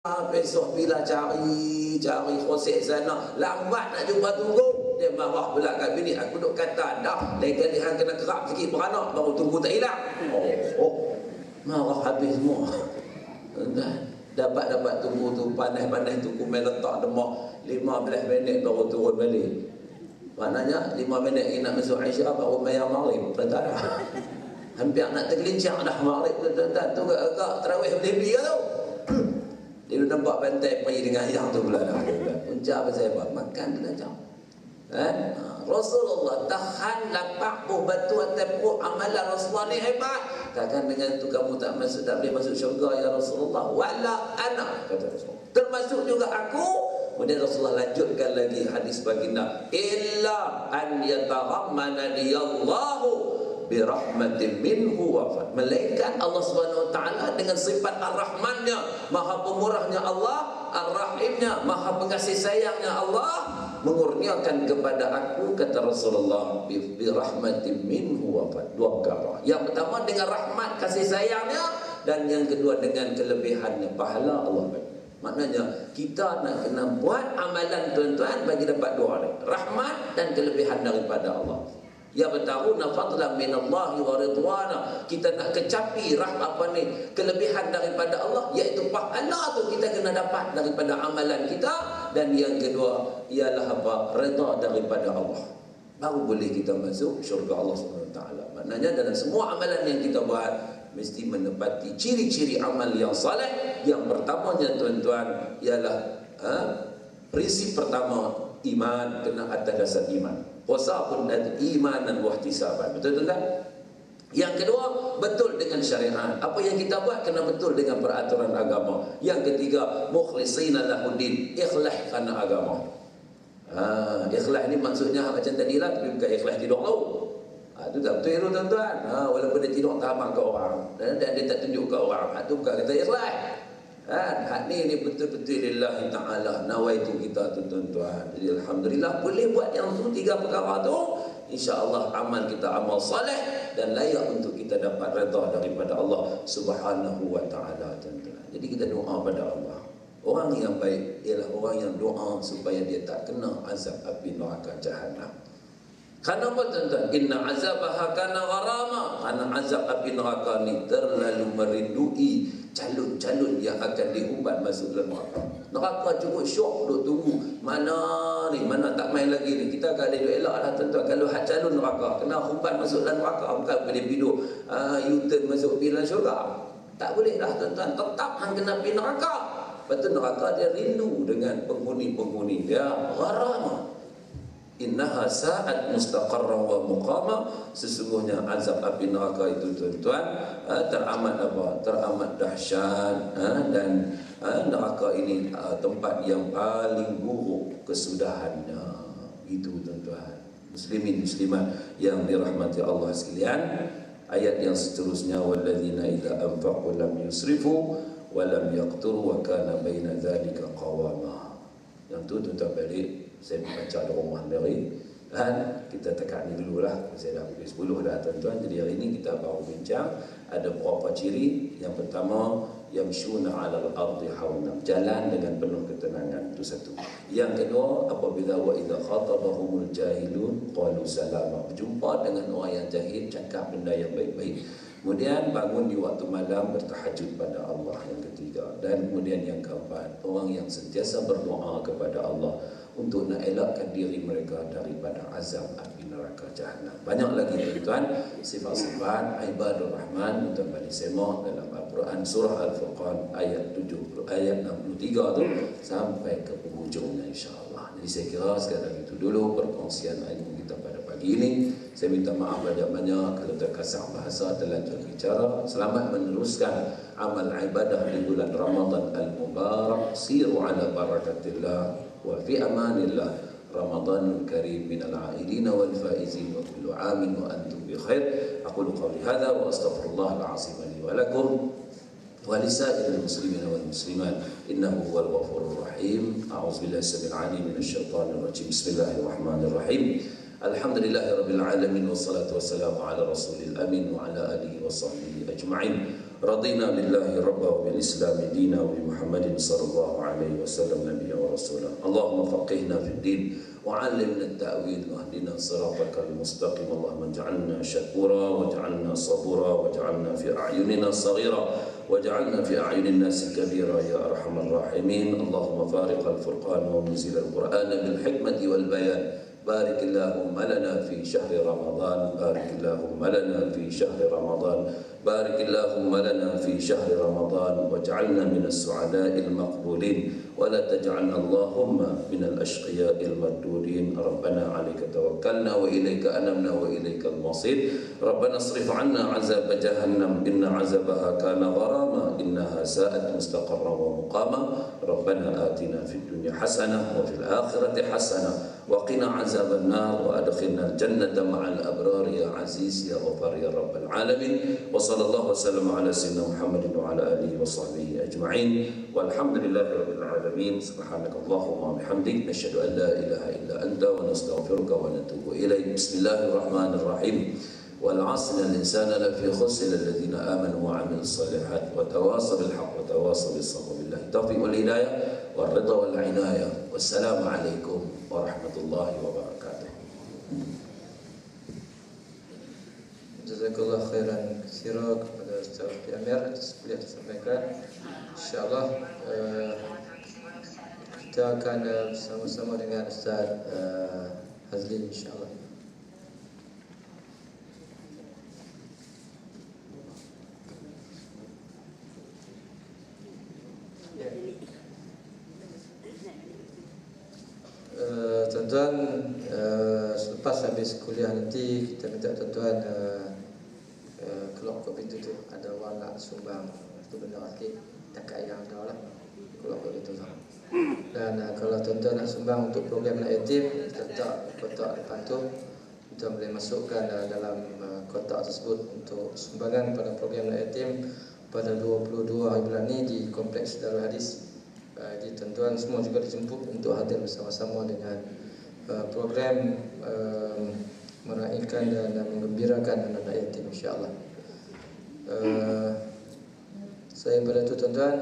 besok bila cari kosek sana, lambat nak jumpa tunggu. Dia marah pula kat bini, aku duk kata dah, lain kali hang kena kerap sikit beranak baru tunggu tak hilang. Marah habis semua. Dapat tunggu tu panas tu kumel letak demak 15 minit baru turun balik. Maknanya 5 minit lagi nak masuk Aisyah baru bayar maghrib. Tak dah. Hampir nak tergelincang dah maghrib tu agak tarawih lebih ke tu. Dia nampak pantai pergi dengan ayah tu pula dah. Punca pasal apa? Makan dia dah. Rasulullah tahan lapak batu atas perut. Amalan Rasulullah ni hebat. Takkan dengan tu kamu tak boleh masuk syurga ya Rasulullah. Wala ana, kata Rasulullah. Termasuk juga aku. Kemudian Rasulullah lanjutkan lagi hadis baginda. Illa an yataghammana liyallahu birahmatin minhu wafat. Melainkan Allah Subhanahu wa taala dengan sifat Ar-Rahmannya, Maha Pemurahnya Allah, Ar-Rahimnya, Maha Pengasih Sayangnya Allah, mengurniakan kepada aku, kata Rasulullah, birahmatin minhu wafat. Dua perkara. Yang pertama dengan rahmat kasih sayangnya, dan yang kedua dengan kelebihannya, pahala Allah bagi. Maknanya kita nak kena buat amalan tuan-tuan bagi dapat dua ni, rahmat dan kelebihan daripada Allah. Ya bertaruna fadlan minallahi wa ridwana. Kita nak kecapi kelebihan daripada Allah, iaitu pahala tu kita kena dapat daripada amalan kita. Dan yang kedua ialah redha daripada Allah, baru boleh kita masuk syurga Allah SWT. Maknanya dalam semua amalan yang kita buat mesti menepati ciri-ciri amal yang saleh. Yang pertamanya tuan-tuan ialah prinsip pertama, iman, kena atas dasar iman. Puasa pun ada imanan wa ihtisaban. Betul tak? Yang kedua, betul dengan syariat. Apa yang kita buat kena betul dengan peraturan agama. Yang ketiga, mukhlishina lahuddin, ikhlas kerana agama. Ikhlas ni maksudnya macam tadi lah, tapi bukan ikhlas tidur kau. Itu tak betul itu tuan-tuan. Walaupun dia tidur tak aman ke orang, dan dia tak tunjuk ke orang, itu bukan kata ikhlas. Hak ni betul-betul lillahi ta'ala, nawaitu kita tu tuan-tuan. Jadi alhamdulillah boleh buat yang tu, 3 perkara tu, insya-Allah amal kita amal saleh dan layak untuk kita dapat redha daripada Allah Subhanahu wa taala tuan-tuan. Jadi kita doa pada Allah. Orang yang baik ialah orang yang doa supaya dia tak kena azab api neraka jahanam. Karena apa tuan-tuan? Inna azabaha kana gharama. Karena azab api neraka ni terlalu merindui calon-calon yang akan diumbat masuk dalam neraka. Neraka cukup syok duk tunggu. Mana tak main lagi ni. Kita akan ada elak lah tuan-tuan. Kalau hak calon neraka kena umbat masuk dalam neraka, bukan boleh hidup U-turn masuk dalam syurga. Tak boleh dah tuan-tuan. Tetap hang kena pergi neraka. Betul, neraka dia rindu dengan penghuni-penghuni dia. Gharama. Innaha sa'at mustaqarran wa muqama. Sesungguhnya azab api neraka itu tuan-tuan teramat dahsyat, dan neraka ini tempat yang paling buruk kesudahannya. Itu tuan-tuan muslimin muslimat yang dirahmati Allah sekalian. Ayat yang seterusnya, walladzina idza anfaqu lam yusrifu wa lam yaqturu wa kana baina dzalika qawama. Yang tu tuan-tuan balik saya baca di rumah dari, dan kita tekan ni dululah. Saya dah pukul 10 dah tuan-tuan. Jadi hari ini kita baru bincang ada beberapa ciri. Yang pertama, yamshuna 'alal ardi hauna, jalan dengan penuh ketenangan. Itu satu. Yang kedua, apabila wa idza khatabahumul jahilun qalu salama, berjumpa dengan orang yang jahil cakap benda yang baik-baik. Kemudian bangun di waktu malam bertahajud pada Allah. Yang ketiga. Dan kemudian yang keempat, orang yang sentiasa berdoa kepada Allah untuk nak elakkan diri mereka daripada azab api neraka jahanam. Banyak lagi tuan-tuan sifat-sifat ibadur rahman. Tuan balik semak dalam Al-Quran surah Al-Furqan ayat 63 tu sampai ke penghujungnya insya-Allah. Jadi saya kira sekadar itu dulu perkongsian ilmu kita pada pagi ini. Saya minta maaf banyak-banyak kalau terkasar bahasa, terlanjur bicara. Selamat meneruskan amal ibadah di bulan Ramadan al-Mubarak. Siru ala barakatillah wa fi amanillah. Ramadanul karim minal aidin wal faizin wa kullu amin wa antum bi khair. Aqulu qawli hadha wa astaghfirullah al-azim li wa lakum wa lisa'iril muslimin wal muslimat innahu huwal ghafurur rahim. A'udzubillahi samil alim minasy syaithanir rajim. Bismillahirrahmanirrahim. Alhamdulillahirabbil alamin wassalatu wassalamu ala rasulil amin wa ala alihi wa sahbihi ajma'in. رضينا بالله ربا وبالإسلام دينا وبمحمد صلى الله عليه وسلم نبيا ورسولا. اللهم فقهنا في الدين وعلمنا التأويل واهدنا صراطك المستقيم. اللهم اجعلنا شكورا واجعلنا صبورا واجعلنا في أعيننا صغيرا واجعلنا في أعين الناس كبيرا يا أرحم الراحمين. اللهم فارق الفرقان ومنزل القرآن بالحكمة والبيان. بارك اللهم لنا في شهر رمضان. بارك اللهم لنا في شهر رمضان. بارك اللهم لنا في شهر رمضان واجعلنا من السعداء المقبولين ولا تجعلنا اللهم من الأشقياء المردودين. ربنا عليك توكلنا وإليك أنبنا وإليك المصير. ربنا اصرف عنا عذاب جهنم إن عذابها كان غراما إنها ساءت مستقرا ومقاما. ربنا آتنا في الدنيا حسنة وفي الآخرة حسنة وقنا عذاب النار وأدخلنا الجنة مع الأبرار يا عزيز يا غفار يا رب العالمين. وصلى الله وسلم على سيدنا محمد وعلى آله وصحبه أجمعين والحمد لله رب العالمين. سبحانك اللهم وبحمدك نشهد أن لا إله إلا أنت ونستغفرك ونتوب إليك. بسم الله الرحمن الرحيم. والعصر الإنسان لفي خسر الذين آمنوا وعملوا الصالحات وتواصوا بالحق وتواصوا بالصبر. بالله التوفيق والهداية والرضا والعناية. والسلام عليكم ورحمة الله وبركاته. Jazakallah khairan katsira kepada Ustaz Amir atas kuliah disampaikan. InsyaAllah kita akan bersama-sama dengan Ustaz Hazli insyaAllah. Tuan-tuan, selepas habis kuliah nanti kita minta tuan-tuan keluar ke pintu tu, ada orang nak sumbang tu benda aktif dekat yang dah lah, keluar ke pintu tu. Dan kalau tuan-tuan nak sumbang untuk program anak yatim, letak kotak depan tu, tuan boleh masukkan dalam kotak tersebut untuk sumbangan pada program anak yatim pada 22 hari bulan ni di Kompleks Darul Hadis. Jadi tuan-tuan semua juga dijemput untuk hadir bersama-sama dengan program meraihkan dan menggembirakan anak-anak yatim insya-Allah. Selain pada itu tuan-tuan,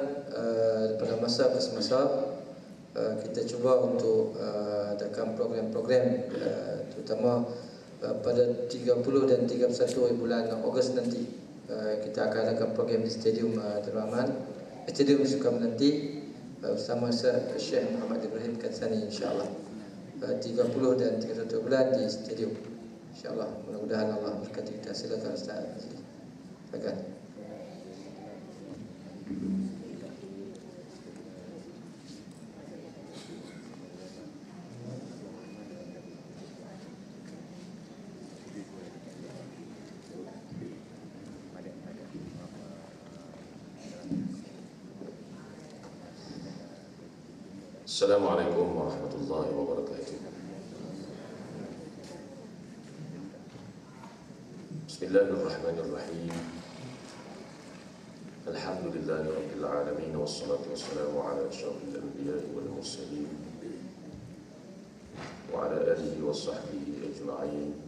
pada masa ke semasa kita cuba untuk adakan program-program terutama pada 30 dan 31 bulan Ogos nanti kita akan adakan program di Stadium Darul Aman, Stadium Suka Menanti bersama Syekh Muhammad Ibrahim Katsani insya-Allah. 30 dan 31 bulan di Stadium insya-Allah. Mudah-mudahan Allah berkati kita. Silakan Ustaz. Silakan. Assalamualaikum warahmatullahi wabarakatuh. Bismillahirrahmanirrahim. Alhamdulillahi rabbil alamin wassalatu wassalamu ala asyrafil anbiya'i wal mursalin wa ala alihi wa sahbihi ajma'in.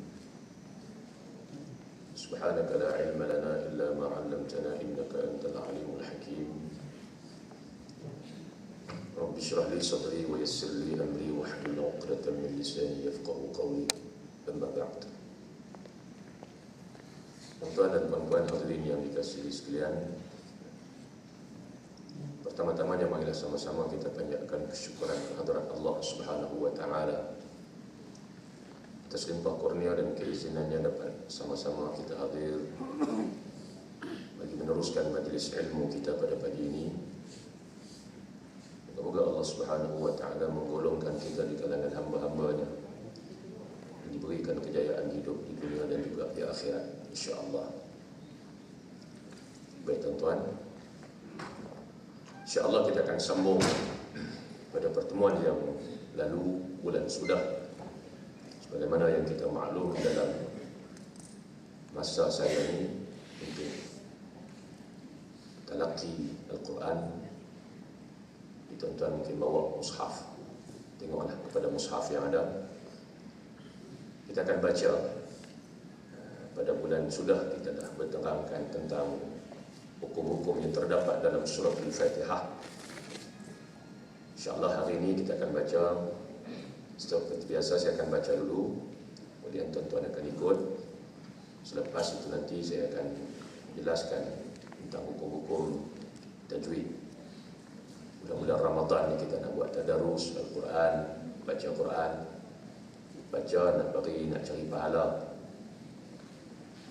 Subhanaka la ilma lana illa ma 'allamtana innaka antal alimul hakim. Rabbi shrah li sadri wa yassir li amri wahlul 'uqdatam min lisani yafqahu qawli. Amma ba'd. Tuan-tuan dan puan-puan hadirin yang dikasihi sekalian, pertama-tamanya marilah sama-sama kita panjatkan kesyukuran kehadirat Allah Subhanahu wa taala atas limpah kurnia dan keizinannya dapat sama-sama kita hadir bagi meneruskan majlis ilmu kita pada pagi ini. Semoga Allah Subhanahu wa taala menggolongkan kita di kalangan hamba-hambanya dan diberikan kejayaan hidup di dunia dan juga di akhirat insya-Allah. Baik tuan-tuan, insya-Allah kita akan sambung pada pertemuan yang lalu bulan sudah. Sebagaimana yang kita maklum dalam masa saya ini untuk talaqi Al-Quran, tuan-tuan mungkin bawa mushaf, tengoklah kepada mushaf yang ada. Kita akan baca pada bulan sudah kita dah berterangkan tentang hukum-hukum yang terdapat dalam surah Al-Fatihah. InsyaAllah hari ini kita akan baca, seperti biasa saya akan baca dulu, kemudian tuan-tuan akan ikut. Selepas itu nanti saya akan jelaskan tentang hukum-hukum tajwid. Mudah-mudahan Ramadan ni kita nak buat tadarus Al-Quran, baca Quran, baca nak bagi, nak cari pahala,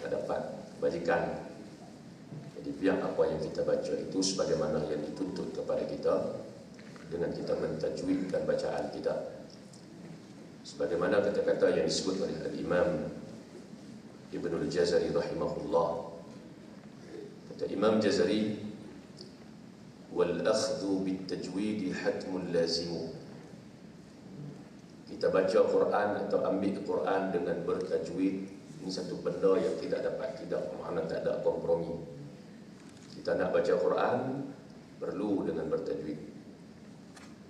nak dapat kebajikan. Jadi biar apa yang kita baca itu sebagaimana yang dituntut kepada kita dengan kita mentajwidkan bacaan kita. Sebagaimana kata-kata yang disebut oleh Al-Imam Ibnul Jazari rahimahullah. Kata Imam Jazari, wal akhdhu bit tajwid hatmun lazim. Kita baca Quran atau ambil Quran dengan bertajwid, ini satu benda yang tidak makna tak ada kompromi. Kita nak baca Quran perlu dengan bertajwid.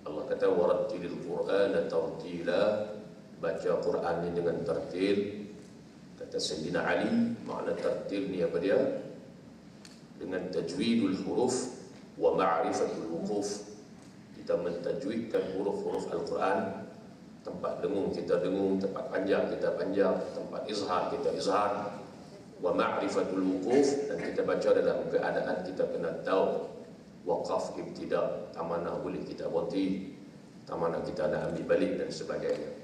Allah kata warattilil Qur'ana tartila, baca Quran ini dengan tartil. Kata Sayyidina Ali, makna tartil ni apa dia? Dengan tajwidul huruf wa ma'rifatul wuquf. Kita mentajwidkan huruf-huruf Al-Quran. Tempat dengung kita dengung, tempat panjang kita panjang, tempat izhar kita izhar. Wa ma'rifatul wuquf, dan kita baca dalam keadaan kita kena tahu waqaf, ibtida, tamana boleh kita berhenti, tamana kita nak ambil balik dan sebagainya.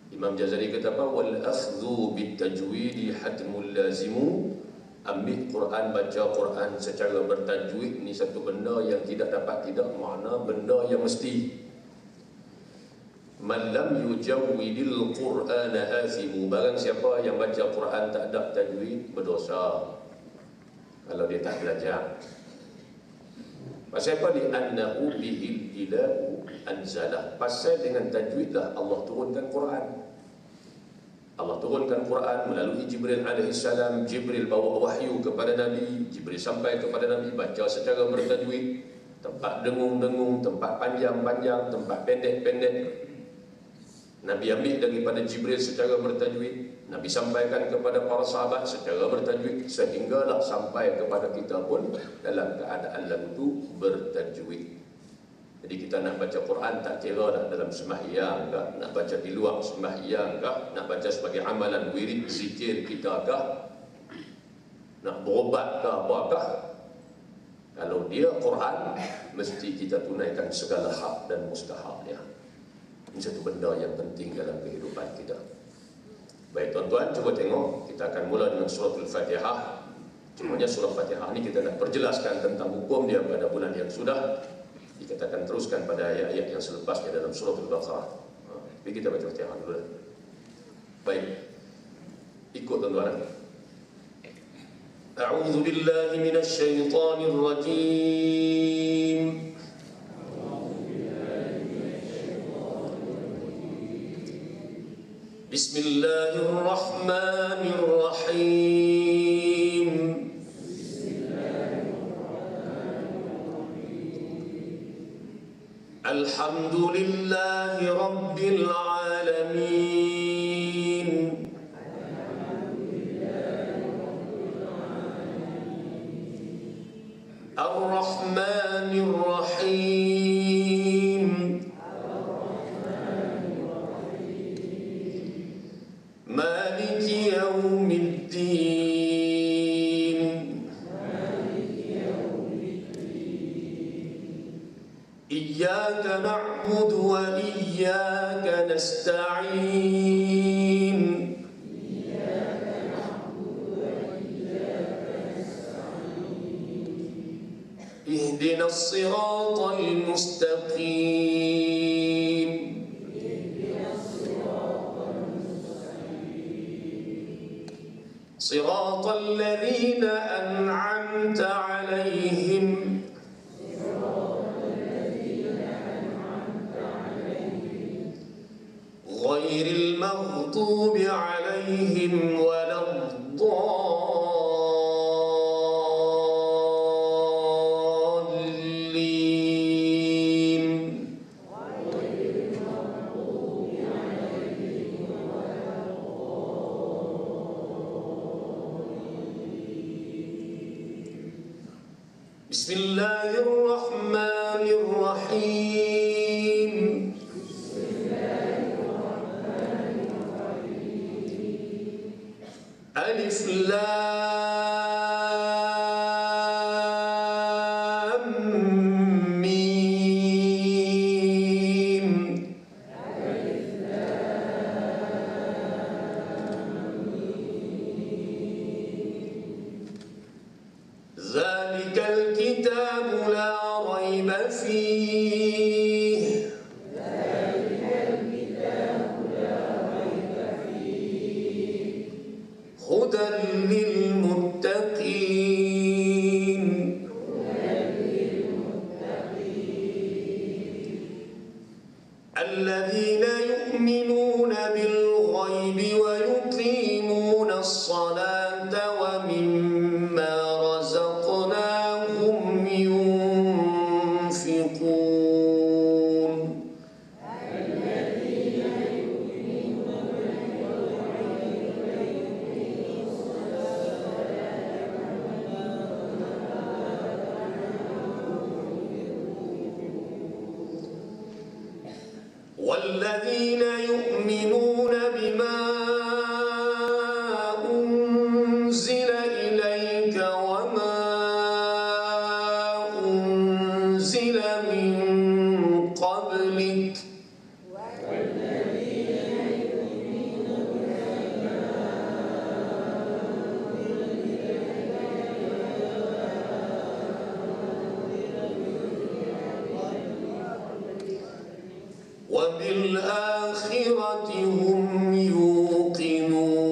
Imam Jazari kata apa? Wal akhdhu bit tajwid hatmul lazimu. Ambil Quran, baca Quran secara bertajwid ni satu benda yang tidak dapat tidak makna, benda yang mesti. Man lam yujawwidil Qur'ana athimu. Barang siapa yang baca Quran tak ada tajwid, berdosa kalau dia tak belajar. Pasal apa? Li'annahu bihil ilahu anzalah. Pasal dengan tajwid lah Allah turunkan Quran. Allah turunkan Quran melalui Jibril alaihissalam. Jibril bawa wahyu kepada Nabi, Jibril sampai kepada Nabi, baca secara bertajwid. Tempat dengung-dengung, tempat panjang-panjang, tempat pendek-pendek, Nabi ambil daripada Jibril secara bertajwid, Nabi sampaikan kepada para sahabat secara bertajwid, sehinggalah sampai kepada kita pun dalam keadaan lagu itu bertajwid. Jadi kita nak baca Quran tak kira nak dalam sembahyang kah, nak baca di luar sembahyang kah, nak baca sebagai amalan wirid zikir kita kah, nak berobat kah, apakah, kalau dia Quran mesti kita tunaikan segala hak dan mustahabnya. Ini satu benda yang penting dalam kehidupan kita. Baik tuan-tuan, cuba tengok. Kita akan mula dengan surah Al-Fatihah. Cumanya surah Fatihah ini kita nak perjelaskan tentang hukum dia pada bulan yang sudah. Kita akan teruskan pada ayat-ayat yang selepasnya dalam surah Al-Baqarah. Tapi kita baca Fatihah dulu. Baik, ikut tuan-tuan. A'udzu billahi minasy syaithanir rajim. Bismillahirrahmanirrahim. Alhamdulillahi rabbil alamin. Ar-Rahmanir Rahim. Maliki yaumiddin. Iyyaka na'budu wa iyyaka nasta'in. Ihdinas siratal mustaqim. Siratal ladzina an'amta 'alaihim ghairil maghdubi 'alaihim waladdallin. Bismillahirrahmanirrahim. Alif Lam Mim. Zalikal kitabu la raiba fihi. Hudan lil muttaqin. Alladzina yu'minuna bil ghaibi wa yuqimuna as-salata wa mimma razaqnahum yunfiqun. والذين يؤمنون بما أنزل إليك وما أنزل من قبلك وبالآخرة هم يوقنون.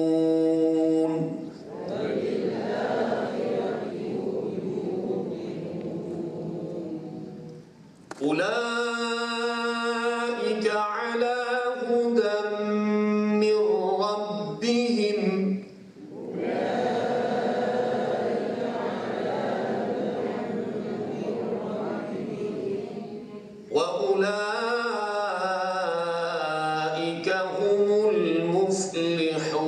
أولئك على هدى من ربهم. وأولئك هم المفلحون.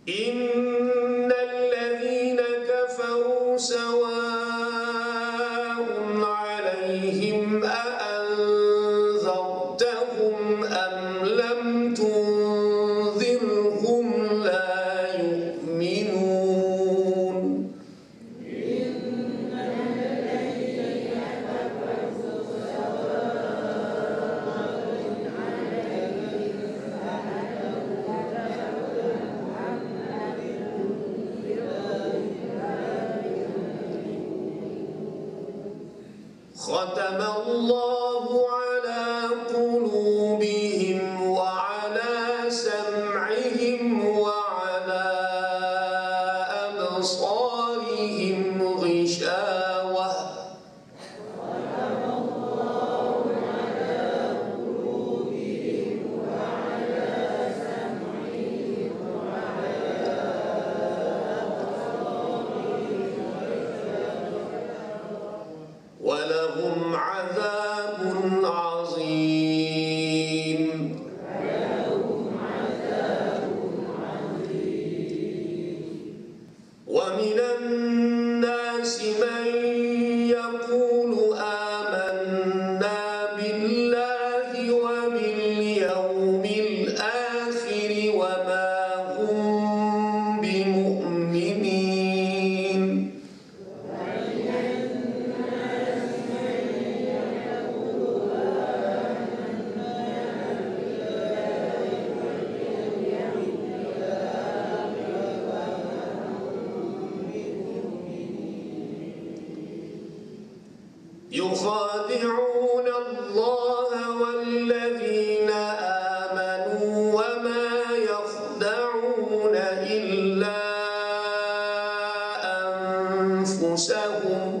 إن الذين كفروا سواء عليهم أأنذرتهم أم لم تنذرهم لا يؤمنون. ختم الله على قلوبهم وعلى سمعهم وعلى أبصارهم غشاوة. ولهم عذاب عظيم. ومن الناس من يقول آمنا بالله وباليوم الآخر وما هم بمؤمنين. يخادعون الله والذين آمنوا وما يخدعون إلا أنفسهم.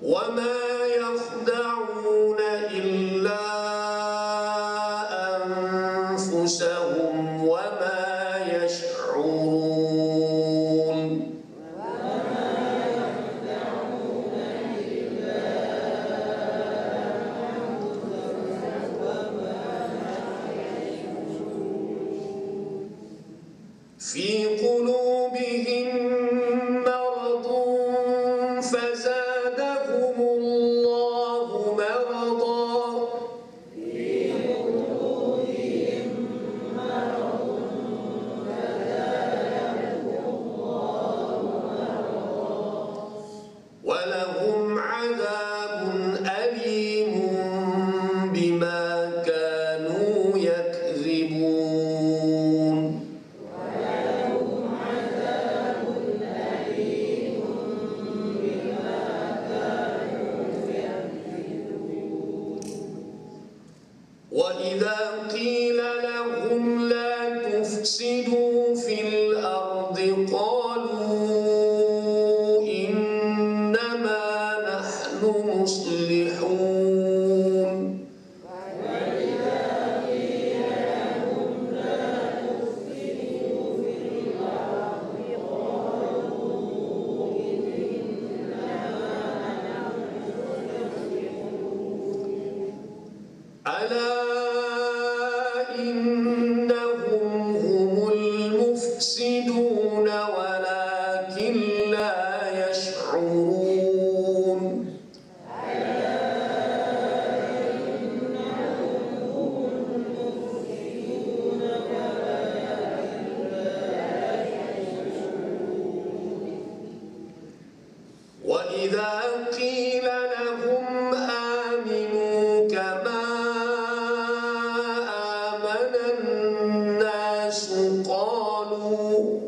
وما يخدعون إلا أنفسهم في قلوبهم مرض فزادهم الله مرضا ولهم عذاب أليم بما كانوا يكذبون وإذا قيل لهم لا تفسدوا في الأرض قالوا إنما نحن مصلحون ألا إنهم هم المفسدون ولكن لا يشعرون وإذا قيل لهم آمنوا كما آمن الناس قالوا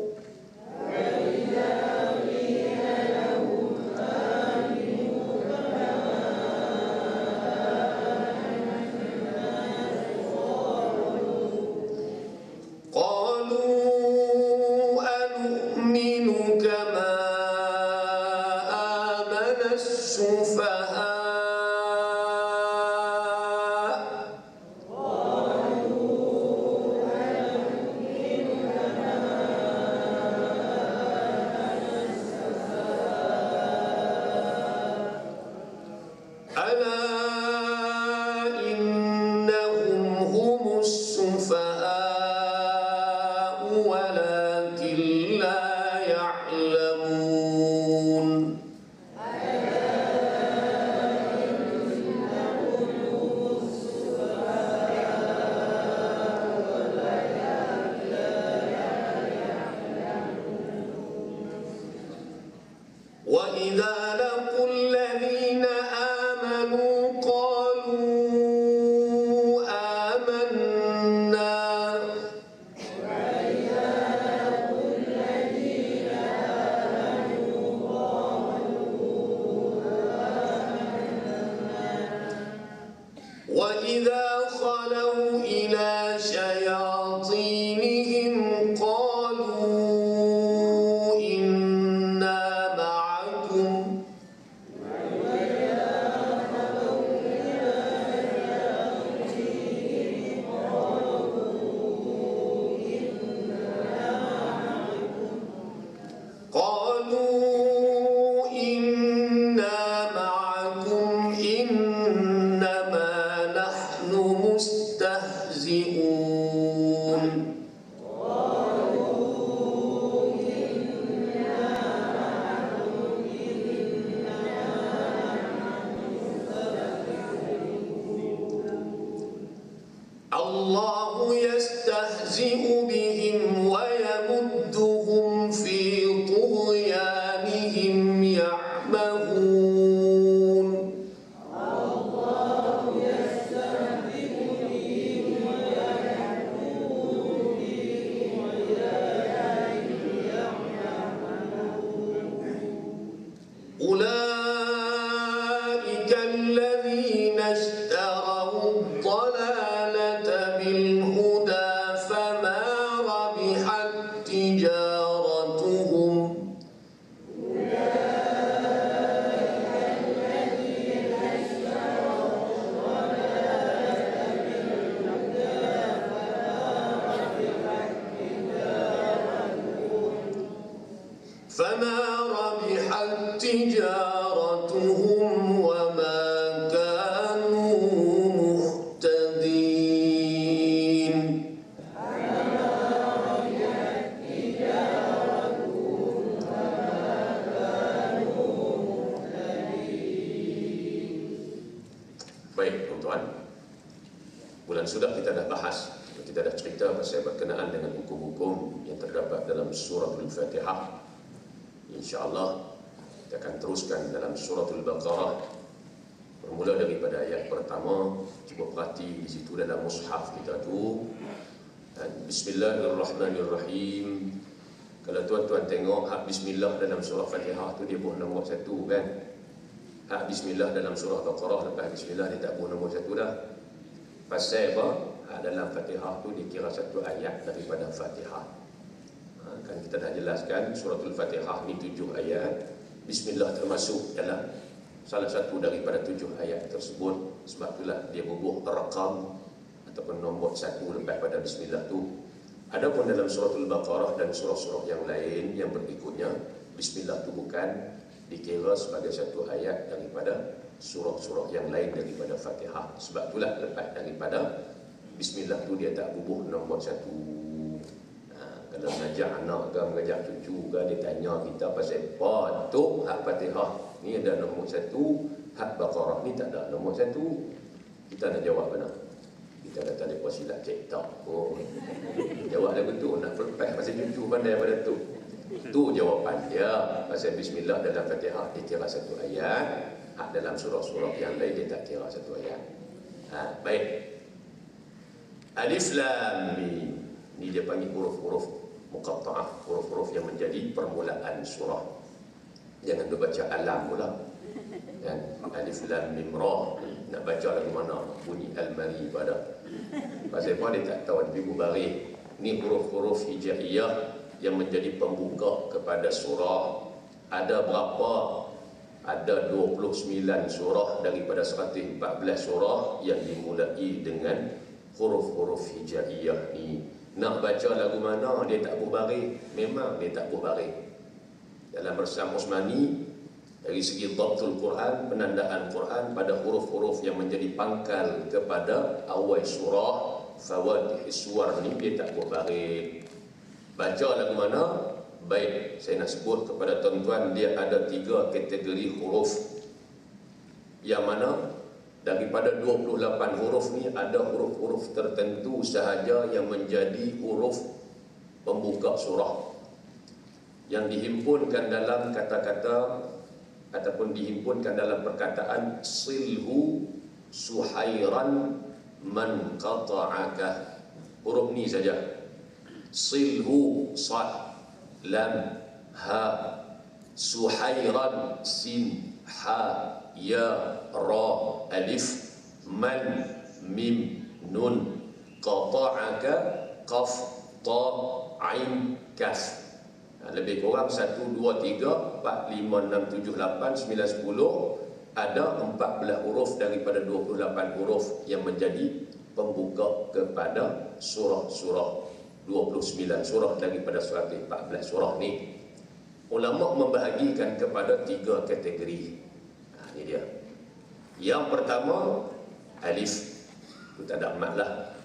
أنؤمن كما آمن السفهاء ألا إنهم هم السفهاء ولكن لا يعلمون وإذا لقوا الذين آمنوا قالوا آمنا وإذا خلوا إلى شياطينهم قالوا إنا معكم إنما نحن مستهزئون الله يستهزئ بهم ويمدهم في طغيانهم يعمهون أولئك الذين اشتروا الضلالة بالهدى فما ربحت تجارتهم وما كانوا مهتدين Dan sudah kita dah bahas, kita dah cerita pasal berkenaan dengan hukum-hukum yang terdapat dalam suratul Fatihah. InsyaAllah kita akan teruskan dalam suratul Baqarah. Bermula daripada ayat pertama. Cuba perhati di situ dalam mushaf kita tu. Bismillahirrahmanirrahim. Kalau tuan-tuan tengok hak bismillah dalam surah Fatihah tu dia buah nombor 1 kan. Hak bismillah dalam surah Baqarah lepas bismillah dia tak buah nombor 1 dah. Pasal apa? Hak dalam Fatihah tu dikira satu ayat daripada Fatihah. Kan kita dah jelaskan suratul Fatihah ni 7 ayat. Bismillah termasuk dalam salah satu daripada 7 ayat tersebut. Sebab itulah dia bubuh rakam ataupun nombor 1 lepas pada bismillah tu. Adapun dalam suratul Baqarah dan surah-surah yang lain yang berikutnya, bismillah tu bukan dikira sebagai satu ayat daripada surah-surah yang lain daripada Fatihah. Sebab itulah lepas daripada bismillah tu dia tak bubuh nombor 1. Kalau mengajak anak ke mengajak cucu ke, dia tanya kita pasal patut hak Fatihah ni ada nombor 1, hak Baqarah ni tak ada nombor 1. Kita nak jawab benar. Kita dah tak ada silap cek tak. Oh, jawab lagu tu nak perpeh pasal cucu pandai pada tu. Tu jawapan dia. Pasal bismillah dalam Fatihah dikira satu ayat, hak dalam surah-surah yang lain dia tak kira satu ayat. Baik. Alif Lam Mim. Ni dia panggil huruf-huruf muqatta'ah, huruf-huruf yang menjadi permulaan surah. Jangan dibaca alam pula. Kan? Alif Lam Mim Ra. Nak baca lagu mana? Bunyi Al-Mari pada. Pasal apa dia tak tahu ada ibu baris. Ni huruf-huruf hijaiyah yang menjadi pembuka kepada surah. Ada berapa? Ada 29 surah daripada 114 surah yang dimulai dengan huruf-huruf hijaiyah ni. Nak baca lagu mana dia tak baris. Memang dia tak baris. Dalam Bersam Osmani, dari segi dhabtul Quran, penandaan Quran pada huruf-huruf yang menjadi pangkal kepada awal surah, fawadih suar ni dia tak baris. Baca lagu mana? Baik, saya nak sebut kepada tuan-tuan, dia ada 3 kategori huruf. Yang mana daripada 28 huruf ni ada huruf-huruf tertentu sahaja yang menjadi huruf pembuka surah, yang dihimpunkan dalam kata-kata ataupun dihimpunkan dalam perkataan silhu suhairan man qata'aka. Huruf ni saja. Silhu sad lam ha, suhairan sin ha ya ra alif, man mim nun, qata'aka qaf ta ain kaf. Lebih kurang 1, 2, 3, 4, 5, 6, 7, 8, 9, 10. Ada 14 huruf daripada 28 huruf yang menjadi pembuka kepada surah-surah. 29 surah daripada 114 surah ni. Ulama membahagikan kepada 3 kategori. Ini dia. Yang pertama, alif. Itu tak ada mat lah.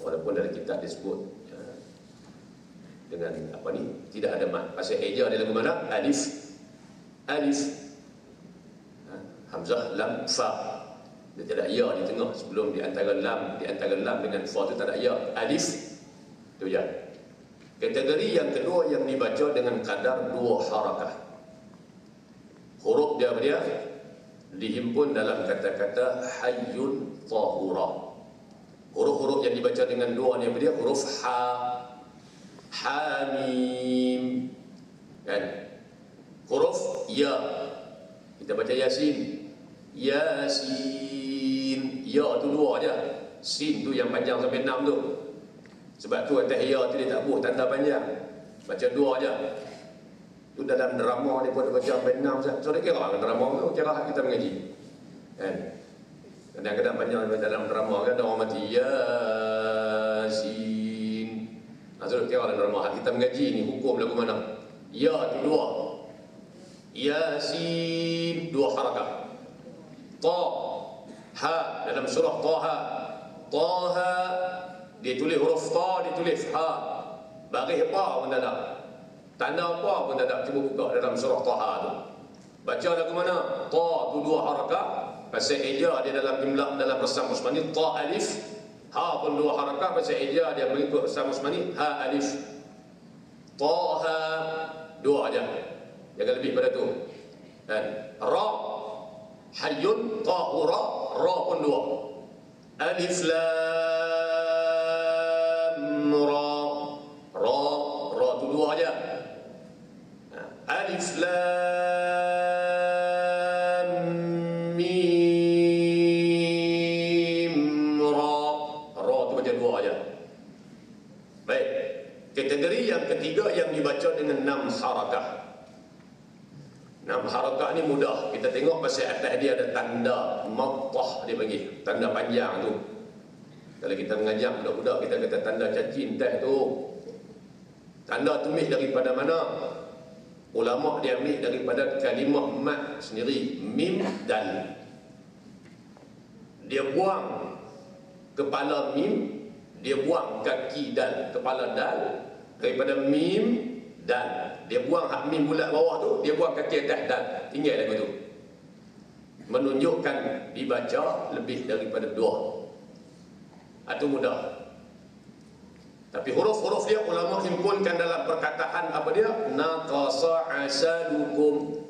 Walaupun dalam kitab disebut dengan apa ni, tidak ada mat. Pasal eja dia lagu mana? Alif. Alif. Hamzah, lam, fa. Dia tak ada ya di tengah sebelum di antara lam dengan fa tu tak ada ya. Alif. Itu je. Kategori yang kedua yang dibaca dengan kadar 2 harakah. Huruf dia dihimpun dalam kata-kata hayyun tahura. Huruf-huruf yang dibaca dengan 2 ni dia huruf ha, hamim, kan? Huruf ya, kita baca yasin, yasin. Ya tu 2 aja. Sin tu yang panjang sampai 6 tu. Sebab tu atas ya tu dia tak buat tanda panjang. Baca 2 aja. Tu dalam drama ni pun baca sampai 6. So dia kira drama tu kira kita mengaji. Kan? Kadang-kadang panjang dalam drama kan orang mati yasin. Maksud kira dalam drama kita mengaji ni hukum lagu mana? Ya tu 2. Yasin 2 harakah. Ta, ha dalam surah Taha. Taha dia tulis huruf ta, dia tulis ha. Baris apa pun tak ada. Tanda apa pun tak ada. Cuba buka dalam surah Taha tu. Baca lagu mana? Ta tu 2 harakah. Pasal eja dia dalam imla dalam Bersam Osmani ta alif Ha pun 2 harakah, pasal eja dia mengikut Ustaz Usmani, ha alif. Taha 2 aja. Jangan lebih pada tu. Dan ra hayyun tahura, ra pun 2. Alif lam ra. Ra tu 2 aja. Alif lam mim ra. Ra tu baca 2 aja. Baik. Kategori yang ketiga yang dibaca dengan 6 harakah. 6 harakah ni mudah. Kita tengok pasal atas dia ada tanda mattah dia bagi. Tanda panjang tu. Kalau kita mengajar budak-budak, kita kata tanda cacing teh tu. Tanda tumis daripada mana? Ulama dia ambil daripada kalimah mat sendiri, mim dal. Dia buang kepala mim, dia buang kaki dal, kepala dal. Daripada mim dal, dia buang hak mim bulat bawah tu, dia buang kaki atas dal, tinggal lagu tu. Menunjukkan dibaca lebih daripada 2. Itu mudah. Tapi huruf-huruf dia ulama himpunkan dalam perkataan apa dia? Naqasa asalukum.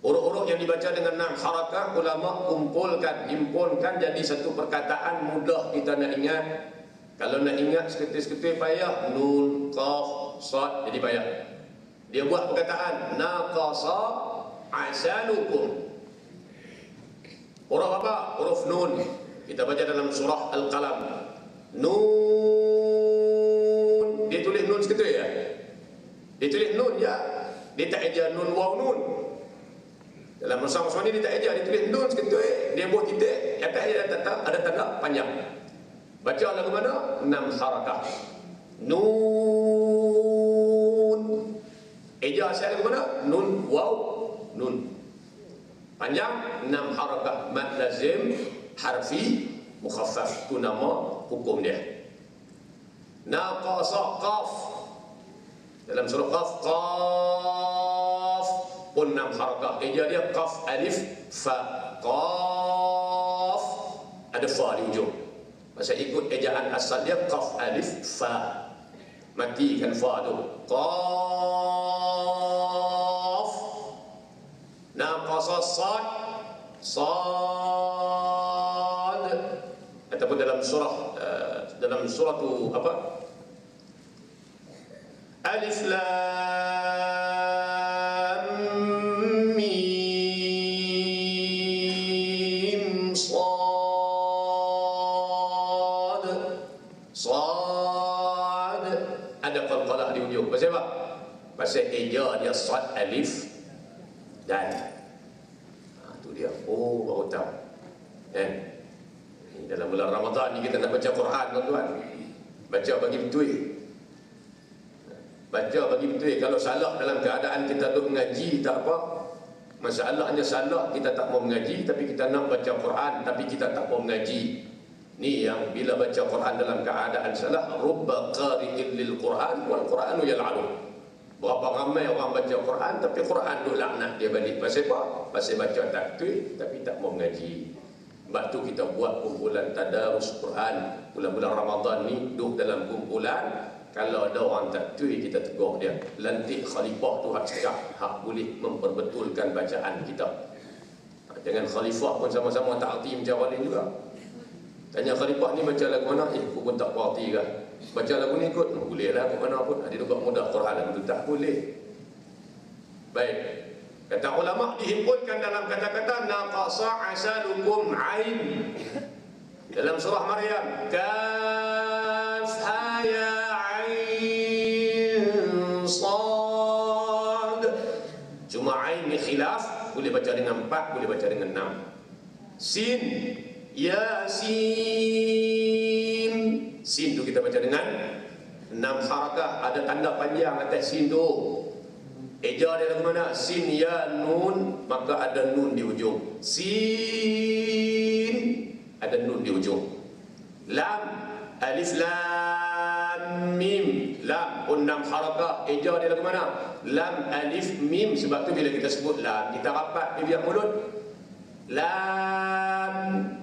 Huruf-huruf yang dibaca dengan 6 harakah ulama kumpulkan, himpunkan jadi satu perkataan mudah kita nak ingat. Kalau nak ingat seketul-seketul payah, nun, qaf, sad, jadi payah. Dia buat perkataan naqasa asalukum. Huruf apa? Huruf nun. Kita baca dalam surah Al-Qalam. Nun. Dia tulis nun seketul ya? Dia tulis nun ya? Dia tak eja nun waw nun. Dalam Musa Musmani dia tak eja, dia tulis nun seketul. Dia buat titik, atas dia ada tanda panjang. Baca lagu mana? 6 harakah. Nun. Eja saya lagu mana? Nun waw nun. Panjang 6 harakah. Mad lazim harfi mukhaffaf. Itu nama hukum dia. Naqasa qaf. Dalam surah Qaf, qaf pun 6 harakah. Eja dia qaf alif fa. Qaf ada fa di ujung. Masa ikut ejaan asal dia qaf alif fa. Matikan fa tu. Qaf. Naqasa sad. Sad. Ataupun dalam surah tu apa? Alif lam mim sad. Sad ada qalqalah di ujung. Pasal apa? Pasal eja dia sad alif dan tu dia. Oh, baru tahu. Dalam bulan Ramadan ni kita nak baca Quran, tuan-tuan. Baca bagi betul. Baca bagi betul. Kalau salah dalam keadaan kita duduk mengaji, tak apa. Masalahnya salah, kita tak mau mengaji, tapi kita nak baca Quran, tapi kita tak mau mengaji. Ni yang bila baca Quran dalam keadaan salah, rubba qari'in lil Quran wal Quranu yal'anu. Berapa ramai orang baca Quran, tapi Quran tu laknat dia balik. Pasal apa? Pasal baca tak betul, tapi tak mau mengaji. Sebab tu kita buat kumpulan tadarus Quran. Bulan-bulan Ramadan ni duduk dalam kumpulan. Kalau ada orang tak betul, kita tegur dia. Lantik khalifah tu hak cakap, hak boleh memperbetulkan bacaan kita. Jangan khalifah pun sama-sama tak arti macam lain juga. Tanya khalifah ni baca lagu mana? Aku pun tak parti kan. Baca lagu ni ikut, boleh lah ke mana pun. Dia juga mudah Quran lagu tu tak boleh. Baik. Kata ulama dihimpunkan dalam kata-kata naqasa asalukum ain. Dalam surah Maryam, kaf ha ya ain sad. Cuma ain ni khilaf, boleh baca dengan 4, boleh baca dengan 6. Sin ya sin. Sin tu kita baca dengan 6 harakah, ada tanda panjang atas sin tu. Eja dia lagu mana? Sin ya nun, maka ada nun di ujung. Sin ada nun di ujung. Lam alif lam mim. Lam pun 6 harakah. Eja dia lagu mana? Lam alif mim. Sebab tu bila kita sebut lam, kita rapat di biak mulut. Lam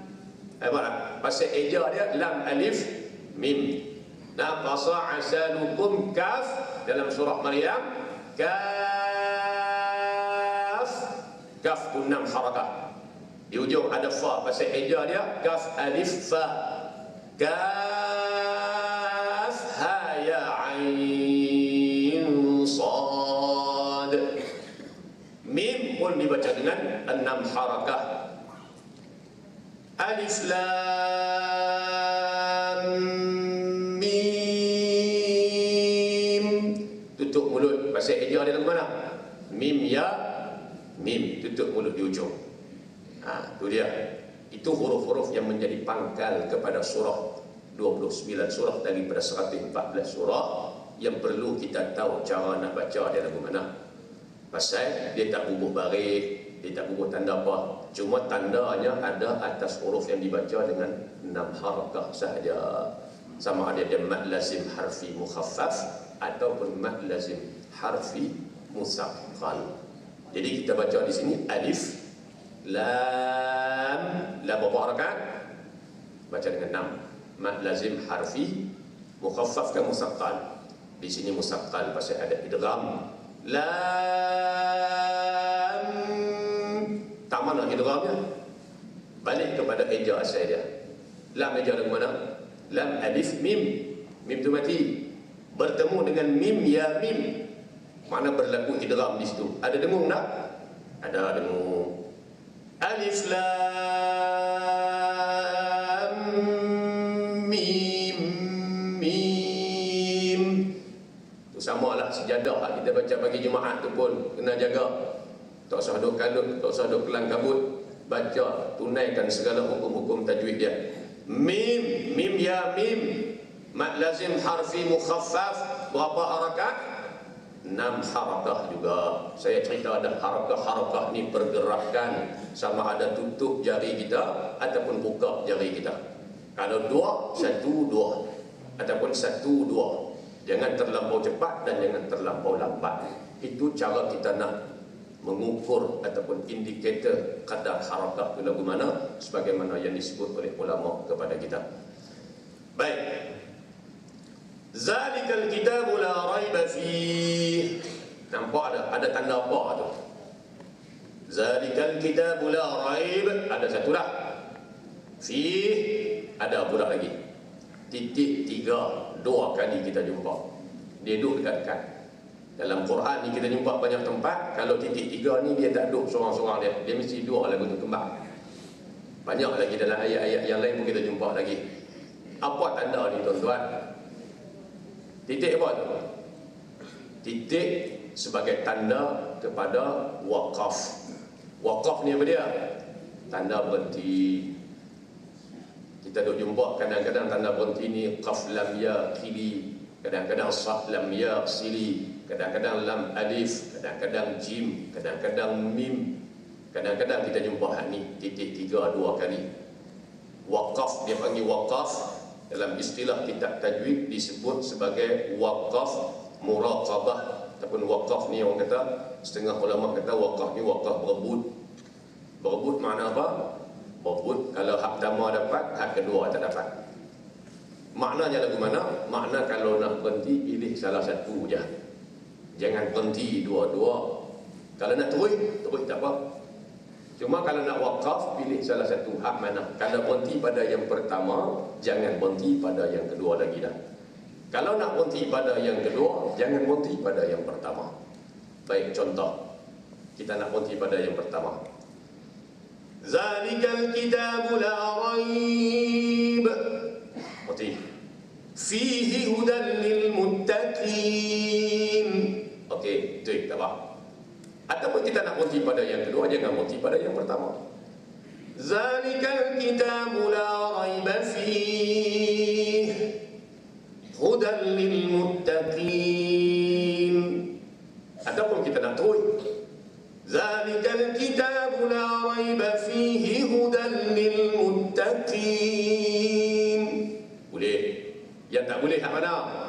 Pasal eja dia lam alif mim. Naqasa asalukum kaf dalam surah Maryam. Kaf. Kaf tu 6 harakah. Di ujung ada fa. Pasal eja dia kaf alif fa. Kaf ha ya ain sad. Mim pun dibaca dengan 6 harakah. Alif lam mim. Tutup mulut. Pasal eja dia lagu mana? Mim ya mim. Tutup mulut di ujung. Itu dia. Itu huruf-huruf yang menjadi pangkal kepada surah 29 surah daripada 114 surah yang perlu kita tahu cara nak baca dia lagu mana. Pasal dia tak bubuh baris, dia tak bubuh tanda apa. Cuma tandanya ada atas huruf yang dibaca dengan 6 harakah sahaja. Sama ada dia mad lazim harfi mukhaffaf ataupun mad lazim harfi musaqqal. Jadi kita baca di sini alif lam. Lam berapa harakat? Baca dengan 6. Mad lazim harfi mukhaffaf ke musaqqal? Di sini musaqqal pasal ada idgham. Lam. Tak mana idghamnya? Balik kepada eja asal dia. Lam eja dari mana? Lam alif mim. Mim tu mati. Bertemu dengan mim ya mim. Mana berlaku idgham di situ? Ada dengung tak? Ada dengung. Alif lam mim mim. Tu samalah sejadah kita baca pagi Jumaat tu pun kena jaga. Tak usah duk kalut, tak usah duk kelang kabut. Baca, tunaikan segala hukum-hukum tajwid dia. Mim, mim ya mim. Mad lazim harfi mukhaffaf. Berapa harakat? 6 harakah juga. Saya cerita ada harakah-harakah ni pergerakan, sama ada tutup jari kita ataupun buka jari kita. Kalau 2, 1, 2 ataupun 1, 2. Jangan terlampau cepat dan jangan terlampau lambat. Itu cara kita nak mengukur ataupun indikator kadar harakah itu lagu mana, sebagaimana yang disebut oleh ulama kepada kita. Baik. Zalikal kitabu la raiba fih. Nampak ada tanda apa tu? Zalikal kitabu la raib. Ada satu dah. Fih. Ada pula lagi. Titik 3. 2 kali kita jumpa. Dia duduk dekat-dekat. Dalam Quran ni kita jumpa banyak tempat. Kalau titik 3 ni dia tak duduk seorang-seorang dia. Dia mesti 2 lagu tu kembang. Banyak lagi dalam ayat-ayat yang lain pun kita jumpa lagi. Apa tanda ni tuan-tuan? Titik apa tu? Titik sebagai tanda kepada waqaf. Waqaf ni apa dia? Tanda berhenti. Kita duk jumpa kadang-kadang tanda berhenti ni qaf lam ya kili, kadang-kadang sad lam ya sili, kadang-kadang lam alif, kadang-kadang jim, kadang-kadang mim. Kadang-kadang kita jumpa hak ni titik 3 2 kali. Waqaf dia panggil waqaf. Dalam istilah kitab tajwid disebut sebagai waqaf muraqabah ataupun waqaf ni orang kata, setengah ulama kata waqaf ni waqaf berebut. Berebut makna apa? Berebut kalau hak pertama dapat, hak kedua tak dapat. Maknanya lagu mana? Makna kalau nak berhenti pilih salah satu je. Jangan berhenti dua-dua. Kalau nak terus tak apa. Cuma kalau nak waqaf, pilih salah satu hak mana. Kalau berhenti pada yang pertama, jangan berhenti pada yang kedua lagi dah. Kalau nak berhenti pada yang kedua, jangan berhenti pada yang pertama. Baik, contoh. Kita nak berhenti pada yang pertama. Zalikal kitabu la raib. Berhenti. Fihi hudan lil muttaqin. Okey, itu tak apa. Ataupun kita nak berhenti pada yang kedua, jangan berhenti pada yang pertama. Zalikal kitabu la raiba fih hudan lil muttaqin. Ataupun kita nak terus. Zalikal kitabu la raiba fihi hudan lil muttaqin. Boleh. Yang tak boleh hak mana?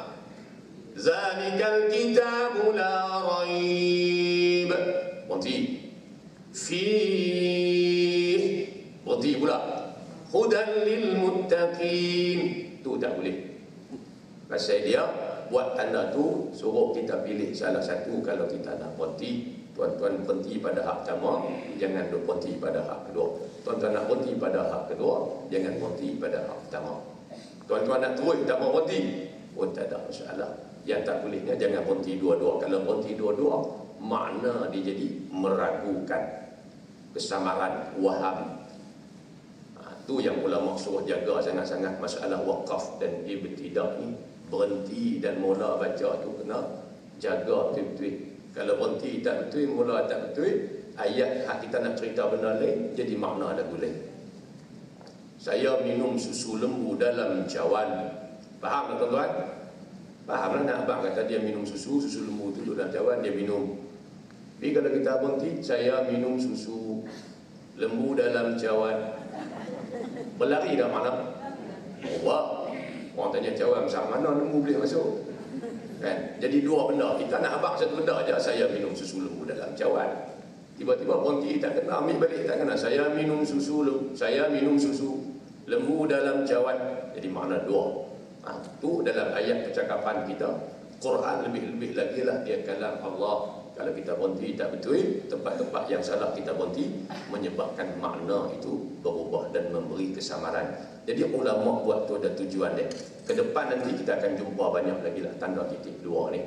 Zalikal kitabu la raib. Berhenti. Fih. Berhenti pula. hudan lil muttaqin. Tu tak boleh. Pasal dia buat tanda tu suruh kita pilih salah satu. Kalau kita nak berhenti, tuan-tuan berhenti pada hak pertama, jangan berhenti pada hak kedua. Tuan-tuan nak berhenti pada hak kedua, jangan berhenti pada hak pertama. Tuan-tuan nak terus tak mau berhenti pun tak ada masalah. Yang tak bolehnya jangan berhenti dua-dua. Kalau berhenti dua-dua, makna dia jadi meragukan kesamaran waham. Itu yang ulama suruh jaga sangat-sangat masalah wakaf dan ibtidah ni. Berhenti dan mula baca tu kena jaga betul-betul. Kalau berhenti tak betul, mula tak betul, ayat hak kita nak cerita benda lain jadi makna lagu lain. Saya minum susu lembu dalam cawan. Faham tak tuan-tuan? Faham lah nak abang kata dia minum susu lembu tu dalam cawan dia minum. Tapi kalau kita berhenti, saya minum susu lembu dalam cawan. Berlari dah mana? Wah. Orang tanya cawan besar mana lembu boleh masuk? Kan? Jadi dua benda. Kita nak abang satu benda aja. Saya minum susu lembu dalam cawan. Tiba-tiba berhenti tak kena ambil balik, tak kena. Saya minum susu lembu dalam cawan. Jadi makna dua. Itu dalam ayat percakapan kita. Quran lebih-lebih lagi lah dia kalam Allah. Kalau kita berhenti tak betul, tempat-tempat yang salah kita berhenti menyebabkan makna itu berubah dan memberi kesamaran. Jadi ulama buat tu ada tujuan dia. Ke depan nanti kita akan jumpa banyak lagi lah tanda titik dua ni.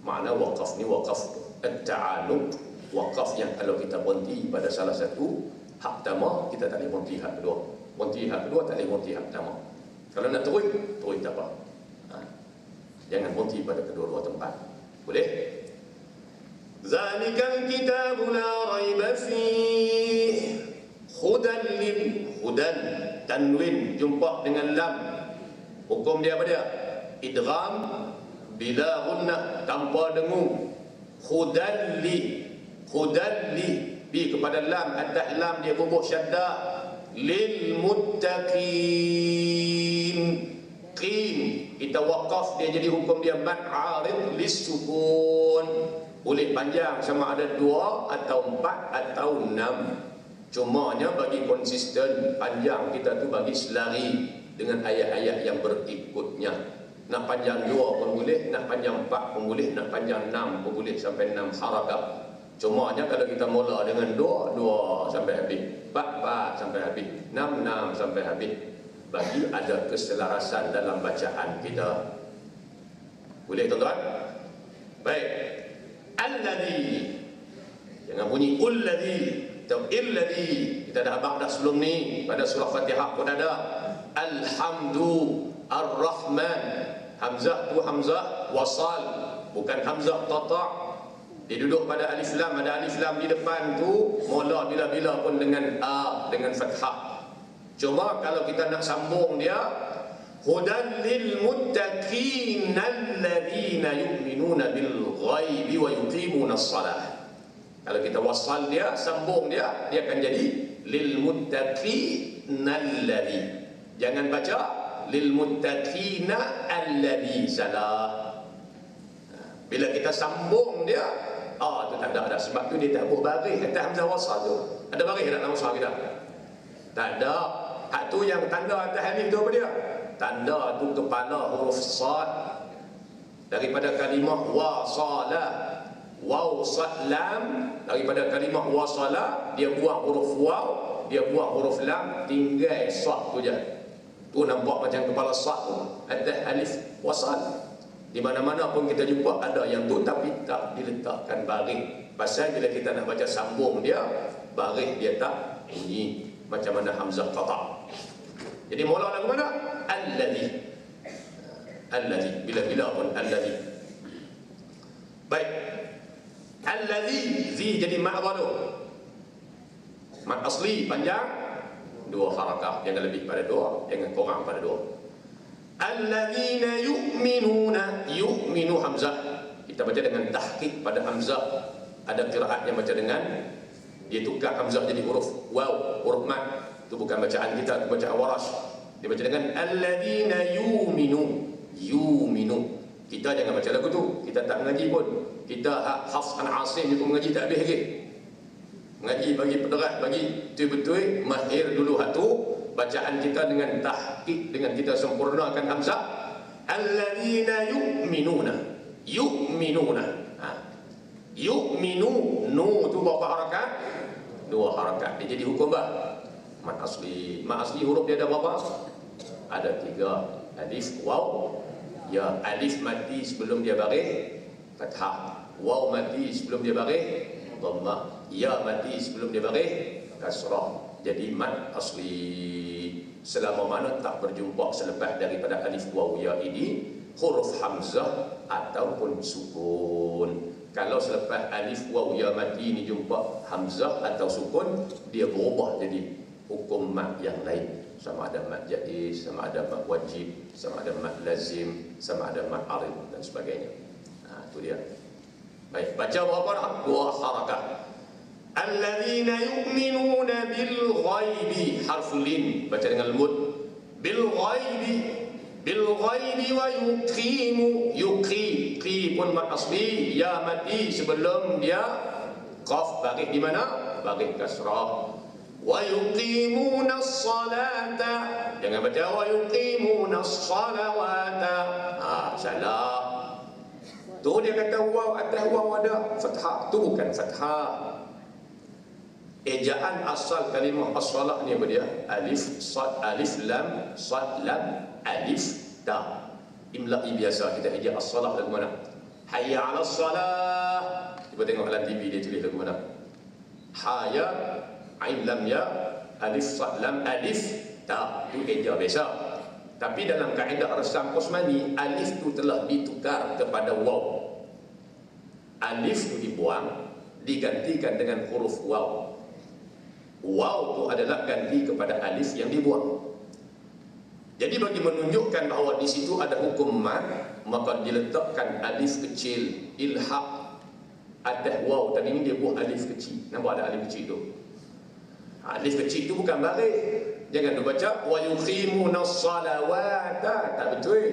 Makna wakaf ni wakaf at-ta'aluq, wakaf yang kalau kita berhenti pada salah satu hak pertama, kita tak boleh berhenti hak kedua. Berhenti hak kedua tak boleh berhenti hak pertama. Kalau nak terus tak apa. Jangan berhenti pada kedua-dua tempat. Boleh? Zalikal kitabu la raiba fihi hudan tanwin jumpa dengan lam. Hukum dia apa dia? Idgham bila gunnah tanpa dengung. Hudan li bi kepada lam, atas lam dia bubuh syadda. Lil muttaqin. Qin kita wakaf dia jadi hukum dia mad arid lis sukun. Boleh panjang sama ada 2 atau 4 atau 6. Cumanya bagi konsisten panjang kita tu bagi selari dengan ayat-ayat yang berikutnya. Nak panjang 2 pun boleh, nak panjang 4 pun boleh, nak panjang 6 pun boleh sampai 6 harakat. Cumanya kalau kita mula dengan 2 sampai habis, 4 sampai habis, 6 sampai habis, bagi ada keselarasan dalam bacaan kita. Boleh tuan-tuan? Baik. Alladhi, jangan bunyi ulladhi atau illadhi. Kita dah abang dah sebelum ni pada surah Fatihah pun ada. Alhamdu Ar-Rahman. Hamzah tu hamzah wasal, bukan hamzah qata'. Dia duduk pada alif lam, ada alif lam di depan tu, mula bila-bila pun dengan a, dengan fathah. Cuma kalau kita nak sambung dia, hudan lil muttaqin alladzina yu'minuna bil ghaibi wa yuqimuna shalah. Kalau kita wasal dia, sambung dia, dia akan jadi lil muttaqin alladzi. Jangan baca lil muttaqina alladzi salah. Bila kita sambung dia, tu tak ada. Sebab tu dia tak buat baris atas hamzah wasal tu. Ada baris tak dalam usaha kita? Tak ada. Hak tu yang tanda atas alif tu apa dia? Tanda tu kepala huruf sad. Daripada kalimah wasala, waw sad lam. Daripada kalimah wasala, dia buang huruf waw, dia buang huruf lam, tinggal sad tu je. Tu nampak macam kepala sad tu atas alif wasal. Di mana-mana pun kita jumpa ada yang tu, tapi tak diletakkan baris. Pasal bila kita nak baca sambung dia, baris dia tak bunyi macam mana hamzah qata'. Jadi mula lagu mana? Alladhi. Bila-bila pun alladhi. Baik. Alladhi, zi jadi mat awal. Mat asli panjang 2 harakah, jangan lebih pada 2, jangan kurang pada 2. Alladzina yu'minuna, yu'minu hamzah. Kita baca dengan tahqiq pada hamzah. Ada qiraat yang baca dengan dia tukar hamzah jadi huruf waw, huruf mat. Itu bukan bacaan kita, itu bacaan Warash. Dia baca dengan alladzina yu'minu. Kita jangan baca lagu tu, kita tak mengaji pun. Kita Hafs an Asim juga mengaji tak habis lagi. Mengaji bagi pederat, bagi betul-betul mahir dulu hak tu, bacaan kita dengan tahqiq, dengan kita sempurnakan hamzah. Alladzina yu'minuna. Yu'minuna. Yu'minu, nu tu berapa harakat? 2 harakat. Dia jadi hukum bah. Mat asli. Mat asli huruf dia ada berapa? Ada 3. Alif, waw, ya. Alif mati sebelum dia baris fathah. Waw mati sebelum dia baris dhammah. Ya mati sebelum dia baris kasrah. Jadi mat asli. Selama mana tak berjumpa selepas daripada alif waw ya ini huruf hamzah ataupun sukun. Kalau selepas alif waw ya mati ni jumpa hamzah atau sukun, dia berubah jadi hukum mat yang lain. Sama ada mat jaiz, sama ada mat wajib, sama ada mat lazim, sama ada mat arid dan sebagainya. Itu dia. Baik, baca berapa dah? 2 harakat. Alladzina yu'minuna bil ghaibi, harf lin, baca dengan lembut. Bil ghaibi, bil ghaibi wa yuqimu, yuqi, qi pun mat asli, ya mati sebelum dia qaf baris di mana? Baris kasrah. Wa yuqimuna as-salata, jangan baca wa yuqimuna as-salawata. Salah. Tu dia kata waw atas waw ada fathah, tu bukan fathah. Ejaan asal kalimah as-salah ni apa dia? Alif, sad, alif, lam, sad, lam, alif, ta. Imla'i biasa kita eja as-salah lagu mana? Hayya 'alas salah. Cuba tengok dalam TV dia tulis lagu mana? Hayya, ain lam ya, alif, sad, lam, alif, ta. Tu eja biasa. Tapi dalam kaedah resam Osmani, alif tu telah ditukar kepada waw. Alif tu dibuang, digantikan dengan huruf waw. Waw tu adalah ganti kepada alif yang dibuang. Jadi bagi menunjukkan bahawa di situ ada hukum mat, maka diletakkan alif kecil ilhaq atas waw. Tadi ini dia buat alif kecil. Nampak ada alif kecil tu? Alif kecil tu bukan baris. Jangan dibaca wa yuqimuna as-salawata. Tak betul.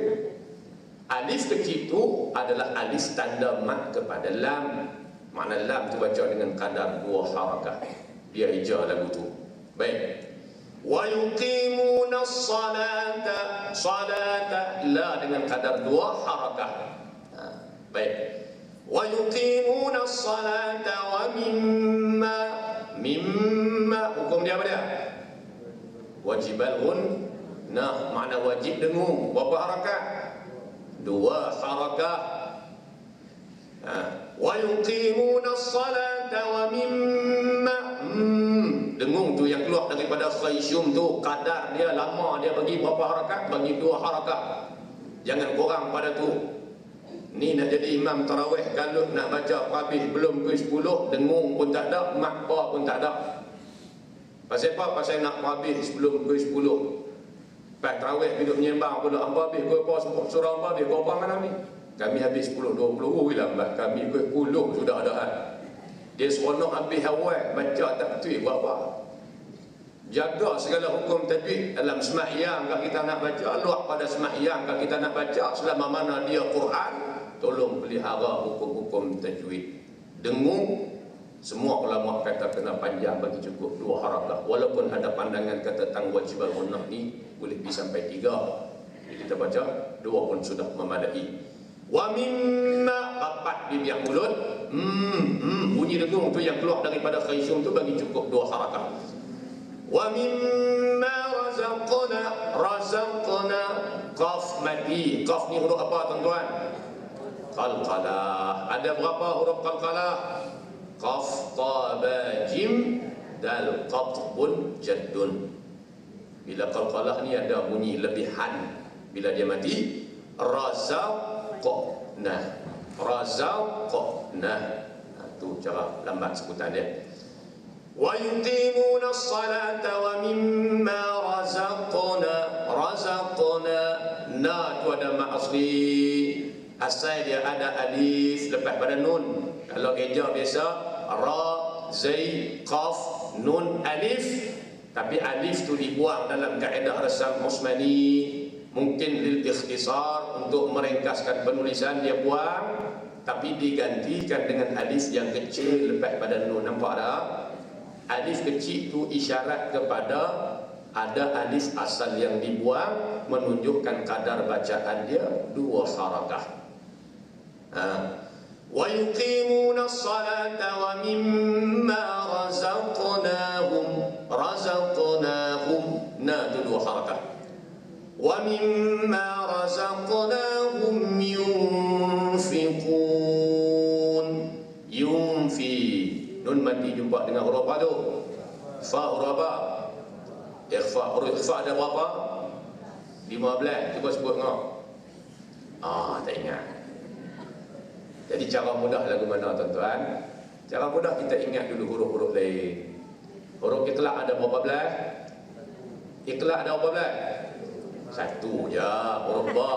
Alif kecil tu adalah alif tanda mat kepada lam. Makna lam tu baca dengan kadar 2 harakat. Dia hijau lagu tu. Baik. Wa yuqimuna as-salata, salata la dengan kadar 2 harakat. Baik. Wa yuqimuna as-salata wa mimma, mimma hukum dia apa dia? Wajib al-ghun. Nah, makna wajib dengung. Berapa harakat? 2 harakat. Wa yuqimuna as-salata wa mimma, dengung tu yang keluar daripada khaysyum tu, kadar dia lama, dia bagi berapa harakat? Bagi 2 harakat. Jangan kurang pada tu. Ni nak jadi imam tarawih, kalau nak baca habis belum ke 10, dengung pun tak ada, makpa pun tak ada. Pasal apa? Pasal nak habis sebelum ke 10. Pas tarawih duduk menyembang pula, hamba habis ke apa surah hamba habis ke apa mana ni? Kami habis 10-20 lambat, kami ke 10 sudah ada. Dia seronok habis awal, baca tak betul berapa. Jaga segala hukum tajwid dalam sembahyang. Kalau kita nak baca, luar pada sembahyang. Kalau kita nak baca, selama mana dia Quran, tolong pelihara hukum-hukum tajwid. Dengung, semua ulama kata kena panjang bagi cukup 2 harakat. Walaupun ada pandangan kata tang wajib al-ghunah ni boleh pergi sampai 3. Jadi kita baca 2 pun sudah memadai. Wa mimma, rapat di biak mulut. Bunyi dengung tu yang keluar daripada khaysyum tu bagi cukup 2 harakat. Wa mimma razaqna, razaqna, qaf mati. Qaf ni huruf apa tuan-tuan? Qalqalah. Ada berapa huruf qalqalah? Qaf, ta, ba, jim, dal, qat, bun, jaddun. Bila qalqalah ni ada bunyi lebihan, bila dia mati, razaqna, razaqna. Itu cara lambat sebutan dia. Wa yuqimuna as-salata wa mimma razaqna, razaqna. Na tu ada mak asli. Asal dia ada alif lepas pada nun. Kalau eja biasa ra, zai, qaf, nun, alif. Tapi alif tu dibuang dalam kaedah resam Osmani. Mungkin lil ikhtisar, untuk meringkaskan penulisan dia buang, tapi digantikan dengan alif yang kecil lepas pada nun. Nampak tak? Alif kecil tu isyarat kepada Ada alif asal yang dibuang menunjukkan kadar bacaan dia 2 harakah. Wa yuqimuna as-salata wa mimma razaqnahum na itu 2 harakah. Wa mimma razaqnahum yunfiqun. Yunfi nun mati jumpa dengan huruf apa tu? Fa huruf apa? Ikhfa. Huruf ikhfa ada berapa? 15. Cuba sebut ngok. Tak ingat. Jadi cara mudah lagu mana tuan-tuan? Cara mudah kita ingat dulu huruf-huruf lain. Huruf iqla' ada berapa belas? Iqla' ada berapa belas? 1 je. Huruf ba.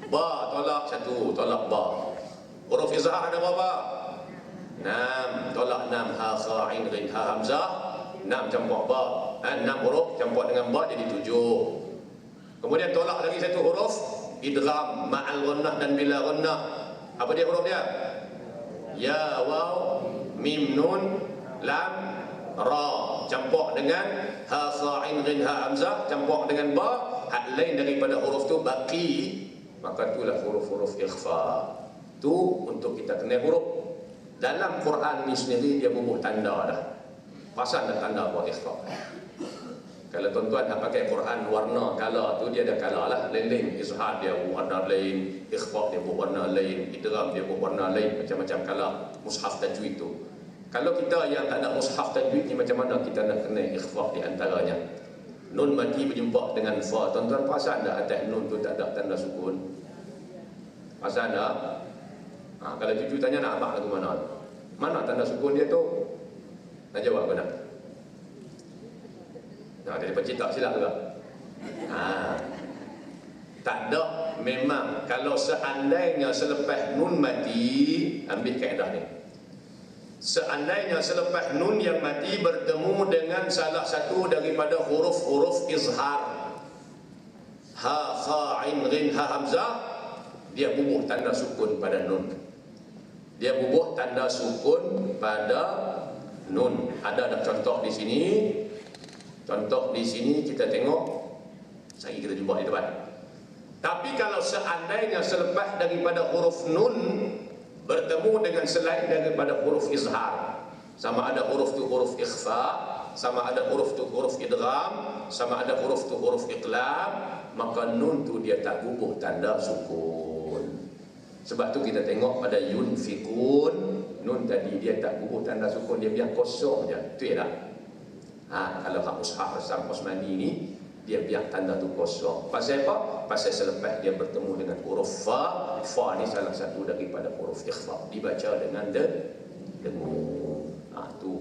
Ba tolak 1, tolak ba. Huruf izhar ada berapa? 6, tolak 6. Ha, kha, ain, ghin, ha, hamzah. 6 campur ba. 6 huruf campur dengan ba jadi 7. Kemudian tolak lagi 1 huruf, idgham ma'al ghunnah dan bila ghunnah. Apa dia huruf dia? Ya, waw, mim, nun, lam, ra. Campur dengan ha, kha, ain, ghin, ha, hamzah. Campur dengan ba. Hak lain daripada huruf tu baki. Maka itulah huruf-huruf ikhfa. Tu untuk kita kenal huruf. Dalam Quran ni sendiri dia bubuh tanda dah. Pasal dah tanda buat ikhfa. Kalau tuan-tuan nak pakai Quran warna color tu dia ada color lah, lain-lain. Izhar dia warna lain, ikhfa dia warna lain, idgham dia warna lain, macam-macam color mushaf tajwid tu. Kalau kita yang tak ada mushaf tajwid ni macam mana kita nak kena ikhfa di antaranya? Nun mati berjumpa dengan fa. Tuan-tuan perasan tak atas nun tu tak ada tanda sukun? Perasan tak? Kalau cucu tanya nak abang lagu mana? Mana tanda sukun dia tu? Nak jawab benar? Dari pencipta silap juga. Tak ada. Memang kalau seandainya selepas nun mati, ambil kaedah ni. Seandainya selepas nun yang mati bertemu dengan salah satu daripada huruf-huruf izhar, ha, kha, ain, ghin, ha, hamzah, dia bubuh tanda sukun pada nun. Dia bubuh tanda sukun pada nun. Ada dah contoh di sini. Contoh di sini kita tengok. Sehari kita jumpa di depan. Tapi kalau seandainya selepas daripada huruf nun bertemu dengan selain daripada huruf izhar, sama ada huruf tu huruf ikhfa, sama ada huruf tu huruf idgham, sama ada huruf tu huruf iqlab, maka nun tu dia tak bubuh tanda sukun. Sebab tu kita tengok pada yunfiqun, nun tadi dia tak bubuh tanda sukun, dia biar kosong je. Tu ya tak? Kalau hak mushaf Rasam Osmani ni dia biar tanda tu kosong. Pasal apa? Pasal selepas dia bertemu dengan huruf fa. Fa ni salah satu daripada huruf ikhfa, dibaca dengan dengung. Tu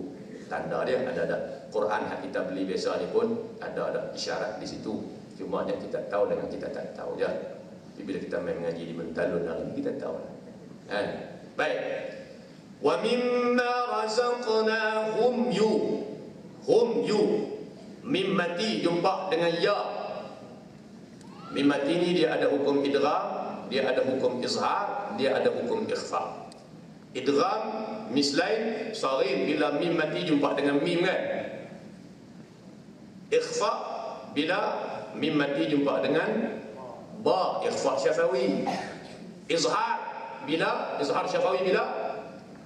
tanda dia ada. Quran yang kita beli biasa ni pun ada isyarat di situ. Cuma yang kita tahu dengan kita tak tahu je. Tapi bila kita main mengaji di Mentalun hari kita tahu. Baik. Wa mimma razaqnahum hum yu. Mim mati jumpa dengan ya. Mim mati ni dia ada hukum idgham, dia ada hukum izhar, dia ada hukum ikhfa. Idgham mislain saghir bila mim mati jumpa dengan mim kan. Ikhfa bila mim mati jumpa dengan ba, ikhfa syafawi. Izhar bila izhar syafawi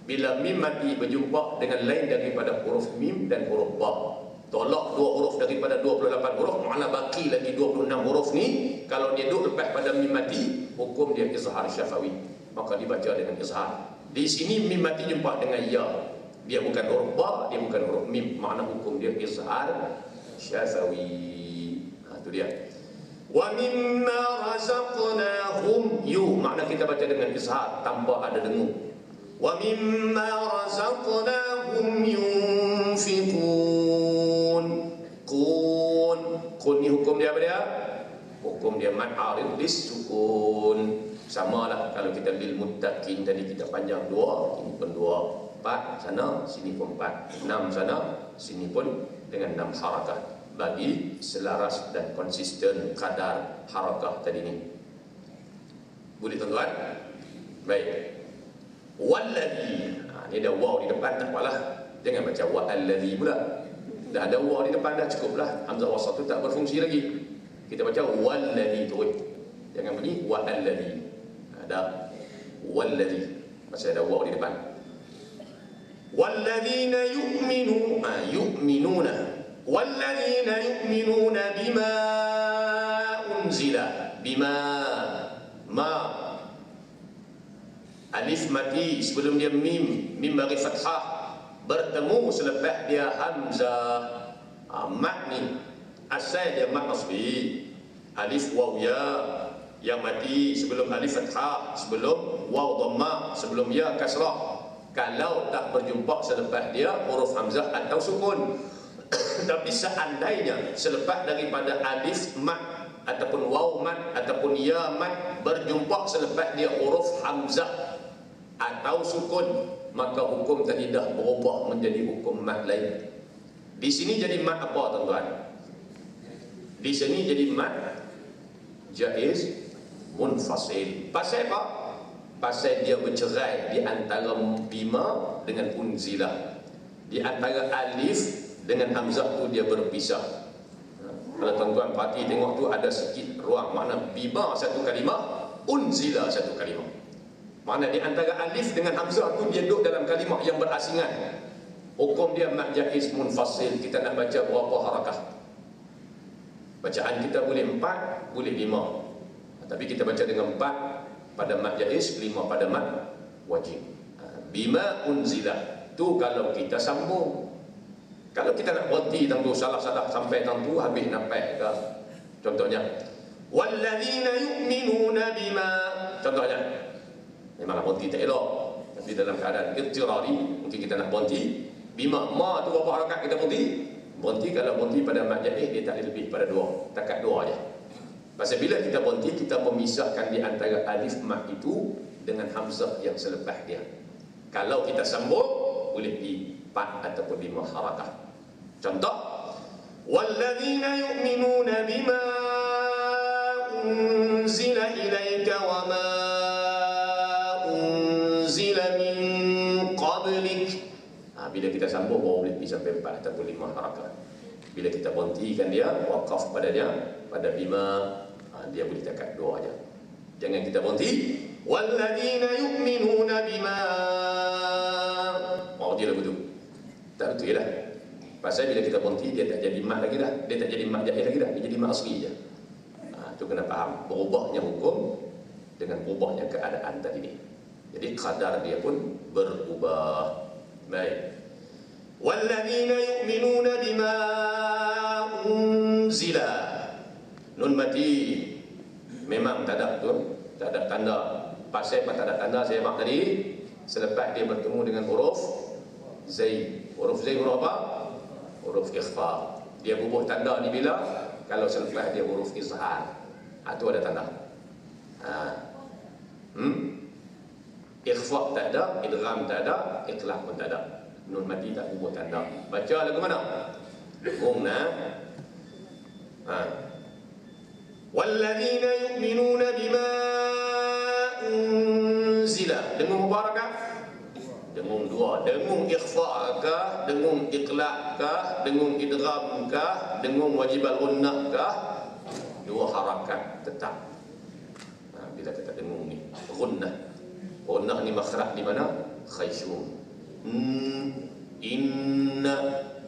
bila mim mati berjumpa dengan lain daripada huruf mim dan huruf ba. Tolak 2 huruf daripada 28 huruf, mana baki lagi 26 huruf ni. Kalau dia duduk lepas pada mim mati, hukum dia izhar syafawi, maka dibaca dengan izhar. Di sini mim mati jumpa dengan ya, dia bukan huruf ba, dia bukan huruf mim, makna hukum dia izhar syafawi. Itu dia. Wa mimma razaqnahum yu, makna kita baca dengan izhar tanpa ada dengung. Wa mimma razaqnahum yunfiqun. Kun ni hukum dia apa dia? Hukum dia mad arid lis sukun. Samalah kalau kita lil muttaqin tadi kita panjang 2, ini pun 2, 4 sana, sini pun 4, 6 sana, sini pun dengan 6 harakah. Bagi selaras dan konsisten kadar harakah tadi ni. Boleh tuan-tuan? Baik. Walladhi, ni ada waw di depan, tak apalah. Jangan baca wa'alladhi pula. Dah ada waw di depan dah cukuplah. Hamzah wasat tu tak berfungsi lagi. Kita baca walladhi terus. Jangan bunyi wa'alladhi. Ada walladhi. Masih ada waw di depan. Walladzina yu'minuna. Walladzina yu'minuna bima unzila. Bima ma alif mati sebelum dia mim bagi fathah bertemu selepas dia hamzah. Mat ni asal dia mat asli, alif waw ya yang mati sebelum alif fathah, sebelum waw dhammah, sebelum ya kasrah. Kalau tak berjumpa selepas dia huruf hamzah atau sukun. Tapi seandainya selepas daripada alif mat ataupun waw mat ataupun ya mat berjumpa selepas dia huruf hamzah atau sukun, maka hukum tadi dah berubah menjadi hukum mat lain. Di sini jadi mat apa tuan-tuan? Di sini jadi mat jaiz munfasil. Pasal apa? Pasal dia bercerai di antara bima dengan unzilah. Di antara alif dengan hamzah tu dia berpisah. Kalau tuan-tuan perhati tengok tu ada sikit ruang, makna bima satu kalimah, unzilah satu kalimah. Makna di antara alif dengan hamzah tu dia duduk dalam kalimah yang berasingan. Hukum dia mat jaiz munfasil. Kita nak baca berapa harakah? Bacaan kita boleh 4, boleh 5. Tapi kita baca dengan 4 pada mat jaiz, 5 pada mat wajib. Bima unzilah tu kalau kita sambung. Kalau kita nak berhenti tentu salah-salah sampai tentu habis nampak ke. Contohnya walladzina yu'minuna bima, contohnya memanglah berhenti tak elok, tapi dalam keadaan ittirari mungkin kita nak berhenti. Bima ma tu berapa harakat kita berhenti? Berhenti kalau berhenti pada mat jaiz dia tak lebih pada 2, takat 2 aja. Pasal bila kita berhenti kita memisahkan di antara alif mat itu dengan hamzah yang selepas dia. Kalau kita sambung boleh di 4 ataupun 5 harakah. Contoh walladzina yu'minuna bima unzila ilaika wa ma unzila min qablik. Bila kita sambung baru boleh pergi sampai 4 ataupun 5 harakah. Bila kita berhentikan dia, wakaf pada dia, pada bima, dia boleh takat 2 aja. Jangan kita berhenti walladzina yu'minuna bima. Mau dia lagu tu tak betul lah. Pasal bila kita berhenti dia tak jadi mat lagi dah. Dia tak jadi mat jaiz lagi dah. Dia jadi mat asli je. Tu kena faham berubahnya hukum dengan berubahnya keadaan tadi ni. Jadi qadar dia pun berubah. Baik. Walladzina yu'minuna bima unzila. Nun mati memang tak ada tu, tak ada tanda. Pasal apa tak ada tanda saya mak tadi? Selepas dia bertemu dengan huruf zai. Huruf zai huruf apa? Huruf ikhfa. Dia bubuh tanda ni bila? Kalau selepas dia huruf izhar. Itu ada tanda. Ikhfa tak ada, idgham tak ada, iqlab pun tak ada. Nun mati tak bubuh tanda. Baca lagu mana? Dengung walladzina yu'minuna bima unzila. Dengung mubarakah? Dengung 2. Dengung ikhfa kah? Dengung iqlab kah? Dengung idgham kah? Dengung wajib al-gunnah kah? 2 harakat tetap. Bila kita dengung ni gunnah. Gunnah ni makhraj di mana? Khayshum. Inna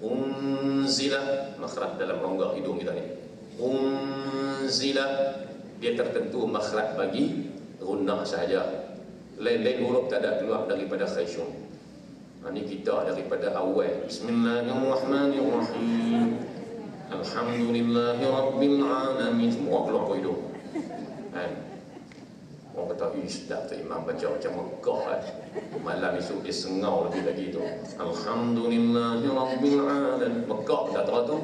unzila, makhraj dalam rongga hidung kita ni. Unzila dia tertentu makhraj bagi gunnah sahaja. Lain-lain huruf tak ada keluar daripada khayshum. Ini kita daripada awal. Bismillahirrahmanirrahim. Alhamdulillahi rabbil alamin. Semua keluar ke hidung. Orang kata, sedap tu imam baca macam Mekah. Malam esok dia sengau lebih lagi tu. Alhamdulillahi rabbil alamin. Mekah tak tahu tu.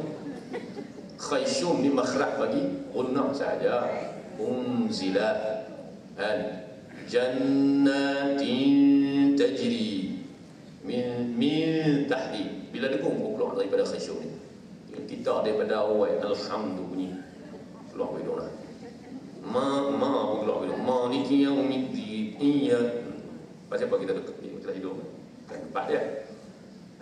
Khayshum ni makhraj bagi gunnah sahaja. Unzila jannatin tajri min tahti. Bila dengung keluar daripada khayshum ni. Kita daripada awal alhamdulillah bunyi keluar hidung lah. Ma keluar hidung. Maliki yaumiddin. Iya. Pasal apa kita dekat hidung? Kan empat dia.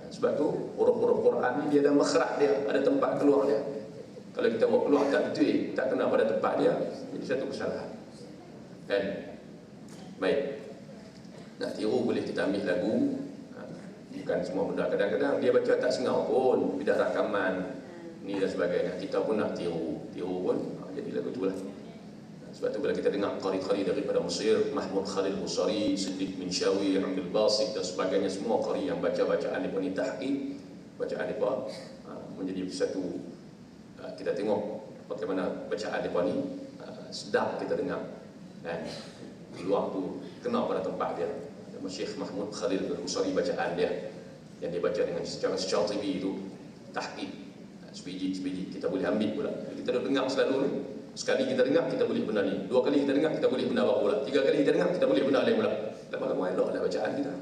Sebab tu huruf-huruf Quran ni dia ada makhraj dia, ada tempat keluar dia. Kalau kita buat keluar tak betul, tak kena pada tempat dia, jadi satu kesalahan. Kan? Baik. Nak tiru boleh kita ambil lagu, bukan semua benda. Kadang-kadang dia baca tak sengau pun, tidak rakaman ni dan sebagainya. Kita pun nak tiru pun jadi lagu tu lah. Sebab tu bila kita dengar qari-qari daripada Mesir, Mahmud Khalil Husari, Siddiq Minshawi, Abdul Basit dan sebagainya, semua qari yang baca bacaan mereka ni tahqiq, bacaan mereka menjadi satu, kita tengok bagaimana bacaan mereka ni sedap kita dengar, dan peluang tu kena pada tempat dia. Syekh Mahmud Khalil Husari bacaan dia yang dia baca dengan secara Syatibi itu tahqiq, sebiji-sebiji kita boleh ambil pula. Kita dah dengar selalu ni. Sekali kita dengar, kita boleh benda ni. 2 kali kita dengar, kita boleh benda baru pula. 3 kali kita dengar, kita boleh benda lain pula. Lama-lama eloklah bacaan kita.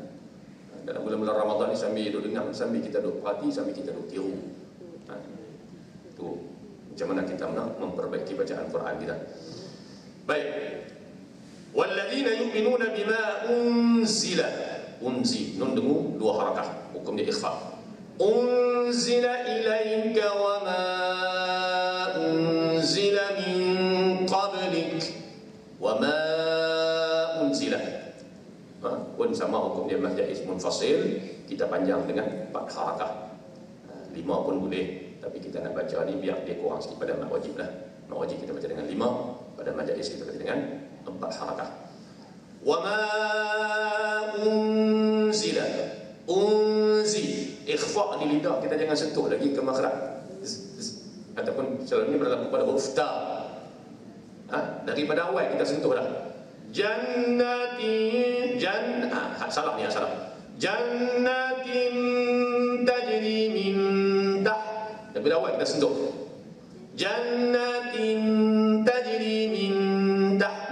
Dalam bulan-bulan Ramadan ni sambil duduk dengar, sambil kita duduk perhati, sambil kita duduk tiru. Tu macam mana kita nak memperbaiki bacaan Quran kita. Baik. Walladzina yu'minuna bima unzila. Unzi, nun dengung 2 harakah. Hukum dia ikhfa. Unzila ilaika wa ma unzila min qablik wa ma unzila. Pun sama hukum dia majaz munfasil, kita panjang dengan 4 harakah. 5 pun boleh, tapi kita nak baca ni biar dia kurang sikit pada mak wajib lah. Mak wajib kita baca dengan 5, pada majaz kita baca dengan 4 harakah. Wa ma unzila. Unzi, ikhfa di lidah kita jangan sentuh lagi ke makhraj. Ataupun selalu ni berlaku pada huruf ta. Daripada awal kita sentuh dah. Jannatin salah ni, salah. Jannatin tajri min daripada awal kita sentuh. Jannatin tajri min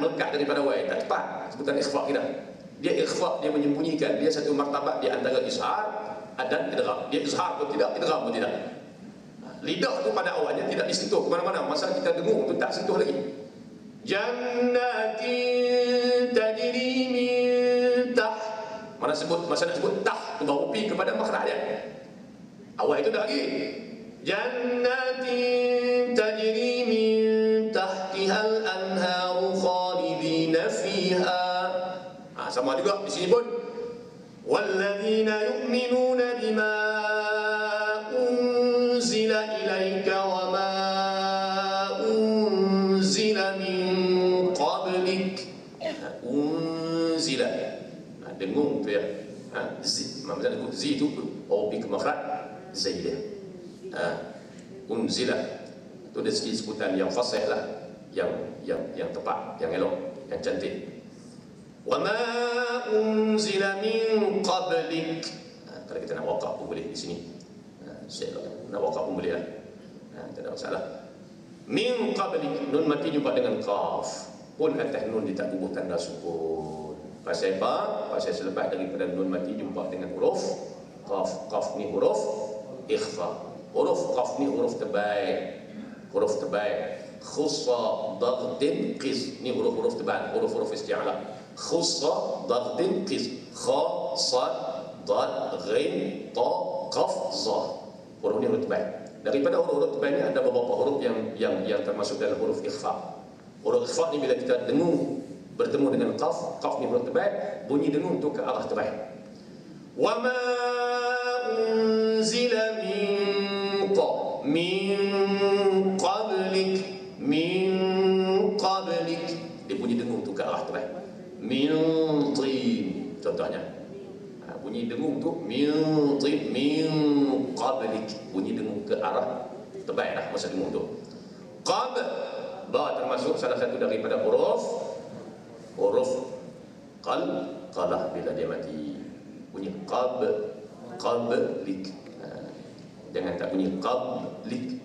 melekat daripada awal, tak tepat sebutan ikhfa kita. Dia ikhfa, dia menyembunyikan, dia satu martabat di antara izhar dan idgham. Dia izhar pun tidak, idgham pun tidak. Lidah tu pada awalnya tidak disentuh ke mana-mana, masa kita dengung tu tak sentuh lagi. Jannatin tajri min mana sebut, masa nak sebut tah tu baru pi kepada makhraj dia. Awal itu dah lagi. Jannatin tajri min tahtihal anharu khalidina fiha. Sama juga di sini pun. Walladzina yu'minuna bima unzila ilaika wa ma unzila min qablik. Unzila. Dengung tu ya. Z. Maksudnya Z itu obi ke makhraj Z dia. Unzila. Itu dari segi sebutan yang fasih lah, yang tepat, yang elok, yang cantik. Wa ma unzila min qablik. Kalau kita nak waqaf pun boleh di sini. Nak waqaf pun boleh lah. Tak ada masalah. Min qablik, nun mati jumpa dengan qaf. Pun atas nun dia tak gugur tanda sukun. Pasal apa? Pasal selepas daripada nun mati jumpa dengan huruf qaf. Qaf ni huruf ikhfa. Huruf qaf ni huruf tebal. Huruf tebal. Khussa daghdin qiz. Ni huruf-huruf tebal, huruf-huruf isti'ala. Khussa daghdin qiz. Kha, sad, dad, ghin, ta, qaf, za. Huruf ni huruf tebal. Daripada huruf-huruf tebal ni ada beberapa huruf yang termasuk dalam huruf ikhfa. Huruf ikhfa ni bila kita dengung bertemu dengan qaf, qaf ni huruf tebal, bunyi dengung tu ke arah tebal. Wa ma unzila min qablik, min qablik, dia bunyi dengung tu ke arah tebal. Min tin, contohnya bunyi dengung tu min tin, min qablik, bunyi dengung ke arah tebal dah masa dengung tu. Qab, ba termasuk salah satu daripada huruf qalah bila dia mati, bunyi qablik. Jangan tak bunyi qablik.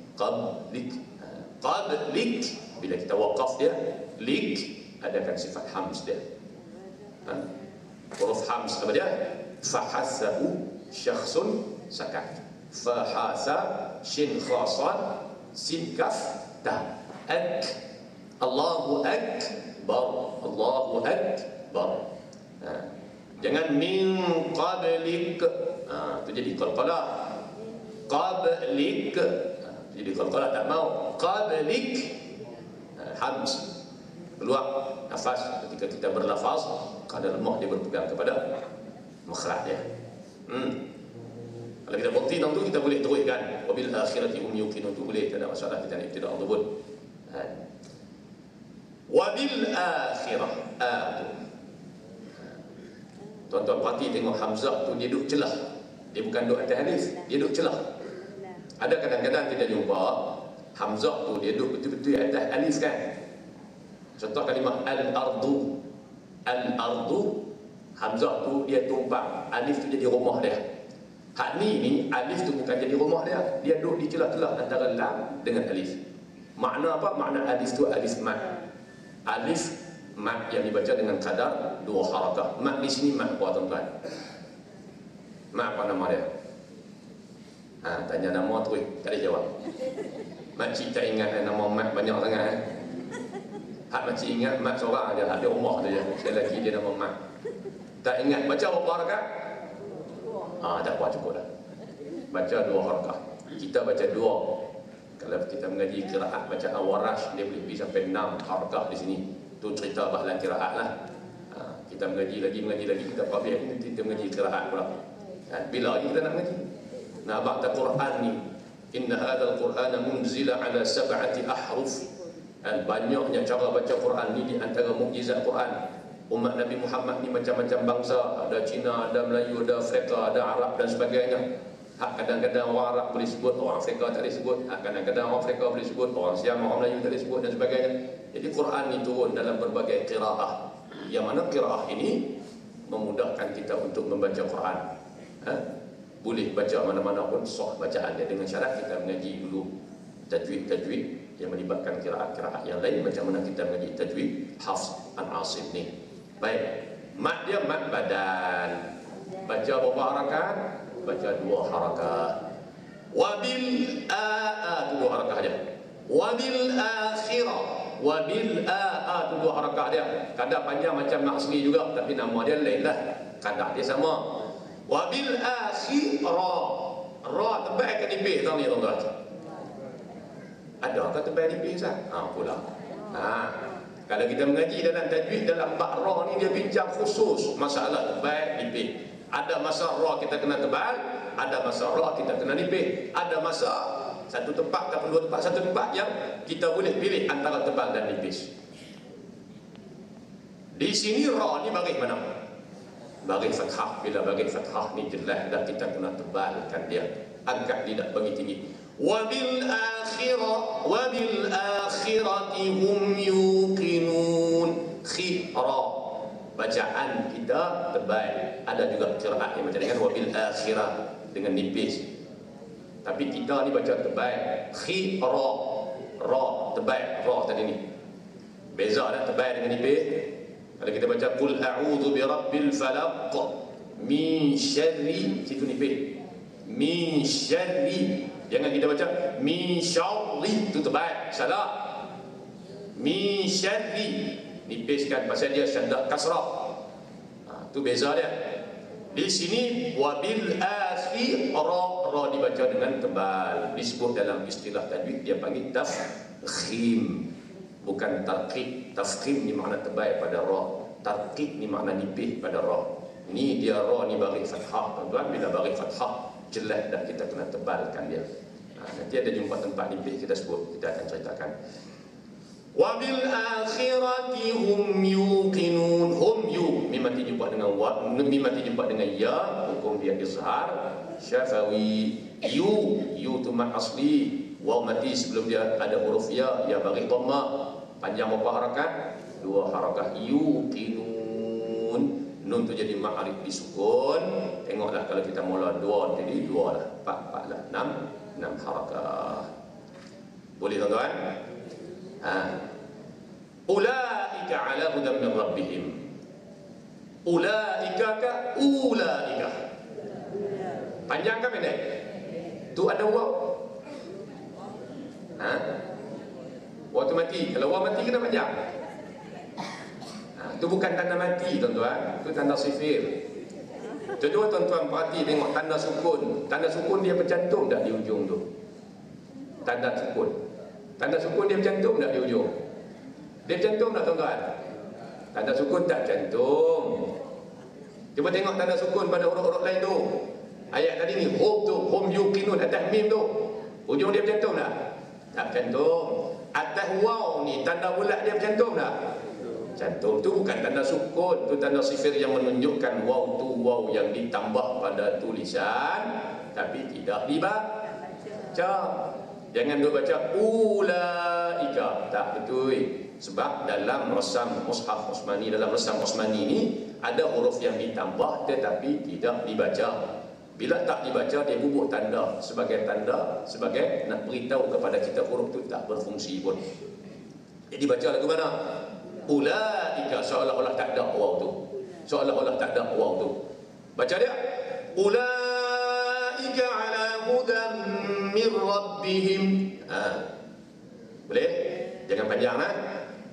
Qablik bila kita waqaf dia, lik adakan sifat hams dia. Huruf hams apa dia? Fahasahu syakhsun sakat. Fahasa shin khasan sin kaf ta. Allahu akbar, Allahu akbar. Jangan min qablik. Tu jadi qalqalah. Qablik. Jadi qalqalah tak mau. Qablik. Hamz. Keluar nafas ketika kita berlafaz, kadar lemah dia berpegang kepada makhraj dia. Kalau kita bukti tu kita boleh teruskan. Wabil akhirati hum yuqinun, tu boleh, tak ada masalah, kita nak ibtidak tersebut. Wabil akhirah. Tuan-tuan perhati tengok hamzah tu dia duduk celah. Dia bukan duduk atas alif, dia duduk celah. Ada kadang-kadang kita jumpa hamzah tu dia duduk betul-betul atas alif kan. Contoh kalimah al-ardu. Al-ardu, hamzah tu dia tumpang, alif tu jadi rumah dia. Hak ni alif tu bukan jadi rumah dia, dia duduk di celah-celah antara lam dengan alif. Makna apa? Makna alif tu alif mat. Alif mat yang dibaca dengan kadar 2 harakah. Mat di sini mat apa tuan-tuan? Mat apa nama dia? Tanya nama tu, tak ada jawab. Makcik tak ingat nama mat banyak sangat. Hak makcik ingat mat seorang aja, ada rumah dia. Sekali lagi dia nama mat. Tak ingat baca berapa harakah? Tak apa, cukup dah. Baca 2 harakah. Kita baca 2. Kalau kita mengaji qiraat baca Awarash, dia boleh pergi sampai 6 harakah di sini. Tu cerita bahlan qiraat lah. Kita mengaji lagi, kita habis nanti kita mengaji qiraat pula. Bila lagi kita nak mengaji? Nak baca Quran ni, inna hadzal Qur'ana munzila ala 7 ahruf. Banyaknya cara baca Quran ni di antara mukjizat Quran. Umat Nabi Muhammad ni macam-macam bangsa, ada Cina, ada Melayu, ada Afrika, ada Arab dan sebagainya. Kadang-kadang orang Arab boleh sebut, orang Afrika tak boleh sebut. Kadang-kadang orang Afrika boleh sebut, orang Siam, orang Melayu tak boleh sebut dan sebagainya. Jadi Quran ni turun dalam berbagai qiraah. Yang mana qiraah ini memudahkan kita untuk membaca Quran. Boleh baca mana-mana pun sah bacaan dia, dengan syarat kita mengaji dulu tajwid yang melibatkan qiraat-qiraat yang lain, macam mana kita mengaji tajwid Hafs an Asim ni. Baik, mat dia mat badan. Baca berapa harakat? Baca 2 harakat. Wabil tu 2 harakat aja. Wabil akhirah. Wabil tu 2 harakat dia. Kadar panjang macam nak asli juga, tapi nama dia lain lah. Kadar dia sama. Wabil akhirah. Ra tebal ke nipis tau ni tuan-tuan? Ada ke tebal nipis kan? Pula. Kalau kita mengaji dalam tajwid, dalam bab ra ni dia bincang khusus masalah tebal nipis. Ada masa ra kita kena tebal, ada masa ra kita kena nipis. Ada masa satu tempat ataupun 2 tempat, satu tempat yang kita boleh pilih antara tebal dan nipis. Di sini ra ni baris mana? Baris fathah. Bila baris fathah ni jelas dah kita kena tebalkan dia, angkat lidah bagi tinggi. Wabil akhirati hum yuqinun. Khira, bacaan kita tebal. Ada juga qiraat yang baca dengan wabil akhirah dengan nipis. Tapi kita ni baca tebal. Khira, ra tebal, ra tadi ni. Beza dah tebal dengan nipis. Kalau kita baca qul a'udzu birabbil falaq min syarri, situ nipis. Min syarri. Jangan kita baca min syarri, itu tebal, salah. Min syarri, nipiskan pasal dia syaddah kasrah. Itu beza dia. Di sini wabil akhirah, ra dibaca dengan tebal. Disebut dalam istilah tajwid dia panggil tafkhim, bukan tarqiq. Tafkhim ni makna tebal pada ra, tarqiq ni makna nipis pada ra. Ni dia ra ni bagi fathah tuan-tuan. Bila bagi fathah jelas dah kita kena tebalkan dia. Nanti ada jumpa tempat nipis kita sebut, kita akan ceritakan. Wabil akhirati hum yuqinun. Hum yu mim mati jumpa dengan wa, mim mati jumpa dengan ya, hukum dia izhar syafawi. Yu tu mat asli, waw mati sebelum dia ada huruf ya bagi dhamma. Panjang berapa harakat? 2 harakat. Yuqinun. Nun tu jadi mat alif disukun. Tengoklah kalau kita mula 2 jadi 2 lah, 4 lah, 6 harakat. Boleh tuan-tuan? Ulaika ala hudan min rabbihim. Ulaika ka ulaika. Panjang ke pendek? Tu ada waw. Waktu mati. Kalau waw mati kena panjang. Itu bukan tanda mati tuan-tuan, itu tanda sifir. Kedua, tuan-tuan perhati tengok tanda sukun. Tanda sukun dia bercantum tak di ujung tu? Tanda sukun. Tanda sukun dia bercantum tak di ujung? Dia bercantum tak tuan-tuan? Tanda sukun tak cantum. Cuba tengok tanda sukun pada huruf-huruf lain tu. Ayat tadi ni, hum tu, hum yuqinun, atas mim tu. Ujung dia bercantum tak? Tak bercantum. Atas waw ni, tanda bulat dia bercantum tak? Cantum. Tu bukan tanda sukun, tu tanda sifir yang menunjukkan waw tu waw yang ditambah pada tulisan tapi tidak dibaca. Jangan duk baca ulaika, tak betul. Sebab dalam resam mushaf Utsmani, dalam resam Utsmani ni ada huruf yang ditambah tetapi tidak dibaca. Bila tak dibaca, dia bubuh tanda, sebagai nak beritahu kepada kita huruf tu tak berfungsi pun. Jadi baca lagu mana? Ulaika, seolah-olah tak ada waw tu. Seolah-olah tak ada waw tu. Baca dia. Ulaika ala hudan min rabbihim. Boleh? Jangan panjang lah.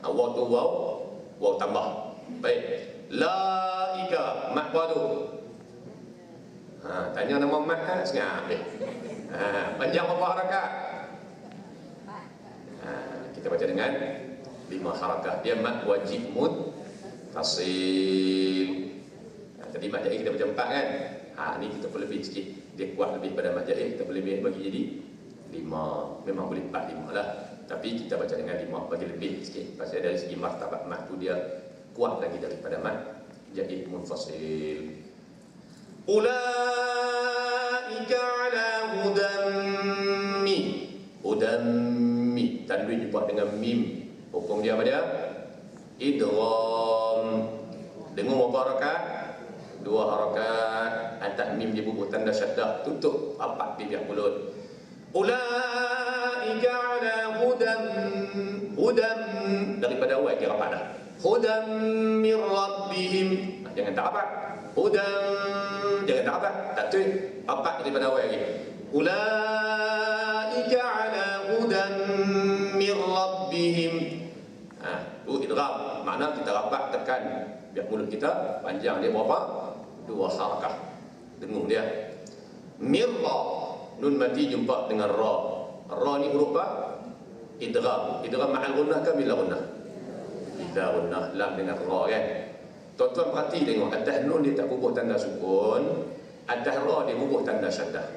Waw tu waw tambah. Baik. Laika, mat apa tu? Tanya nama mat kan? Sengap deh. Panjang berapa harakat? Kita baca dengan 5 harakat. Dia mat wajib muttasil. Tadi mat jaih kita baca 4 kan? Ni kita boleh lebih sikit. Dia kuat lebih pada mat jaih, kita boleh bagi jadi 5. Memang boleh 4, 5 lah. Tapi kita baca dengan 5, bagi lebih sikit. Pasal dari segi martabat mat tu dia kuat lagi daripada mat jaih munfasil. Ulaika ala hudammi. Hudammi, tanwin dibuat dengan mim. Hukum dia apa dia? Idgham. Dengar berapa harakat? 2 harakat. Atas mim dibubuh tanda syaddah, tutup rapat bibir mulut. Ulaika ala hudam. Hudam daripada awal dia rapat dah. Hudam mir rabbihim. Jangan tak rapat. Hudam, jangan tak rapat. Tak betul. Rapat daripada awal lagi. Ulaika ala hudam mir rabbihim. Tu idgham. Makna kita rapat tekan biar mulut kita panjang. Dia berapa? 2 harakah. Dengung dia. Mirra, nun mati jumpa dengan ra. Ra ni huruf apa? Idgham. Idgham ma'al gunnah ke bila gunnah? Bila gunnah. Lam dengan ra kan. Tuan-tuan perhati tengok, atas nun dia tak bubuh tanda sukun, atas ra dia bubuh tanda syaddah.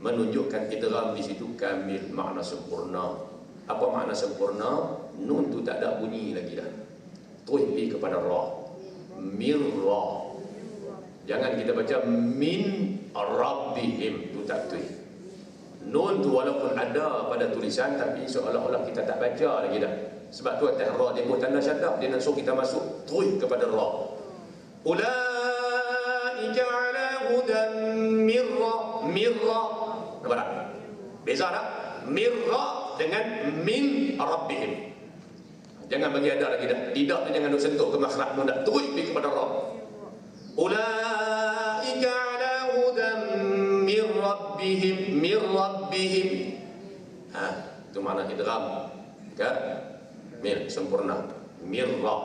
Menunjukkan idgham di situ kamil, makna sempurna. Apa makna sempurna? Nun tu tak ada bunyi lagi dah. Terus pergi kepada ra. Mirra. Jangan kita baca min rabbihim, tu tak betul. Nun tu walaupun ada pada tulisan tapi seolah-olah kita tak baca lagi dah. Sebab tu atas ra dia buat tanda syaddah, dia nak suruh kita masuk terus kepada ra. Ulaika ala hudan mirra. Mirra. Nampak tak? Beza tak? Mirra dengan min rabbihim. Jangan bagi ada lagi dah. Tidak tu jangan duk sentuh ke makhraj nun dah. Terus pergi kepada ra. Ulaika ala hudan mir rabbihim. Mir rabbihim. Itu makna idgham. Kan? Mir, sempurna. Mirra.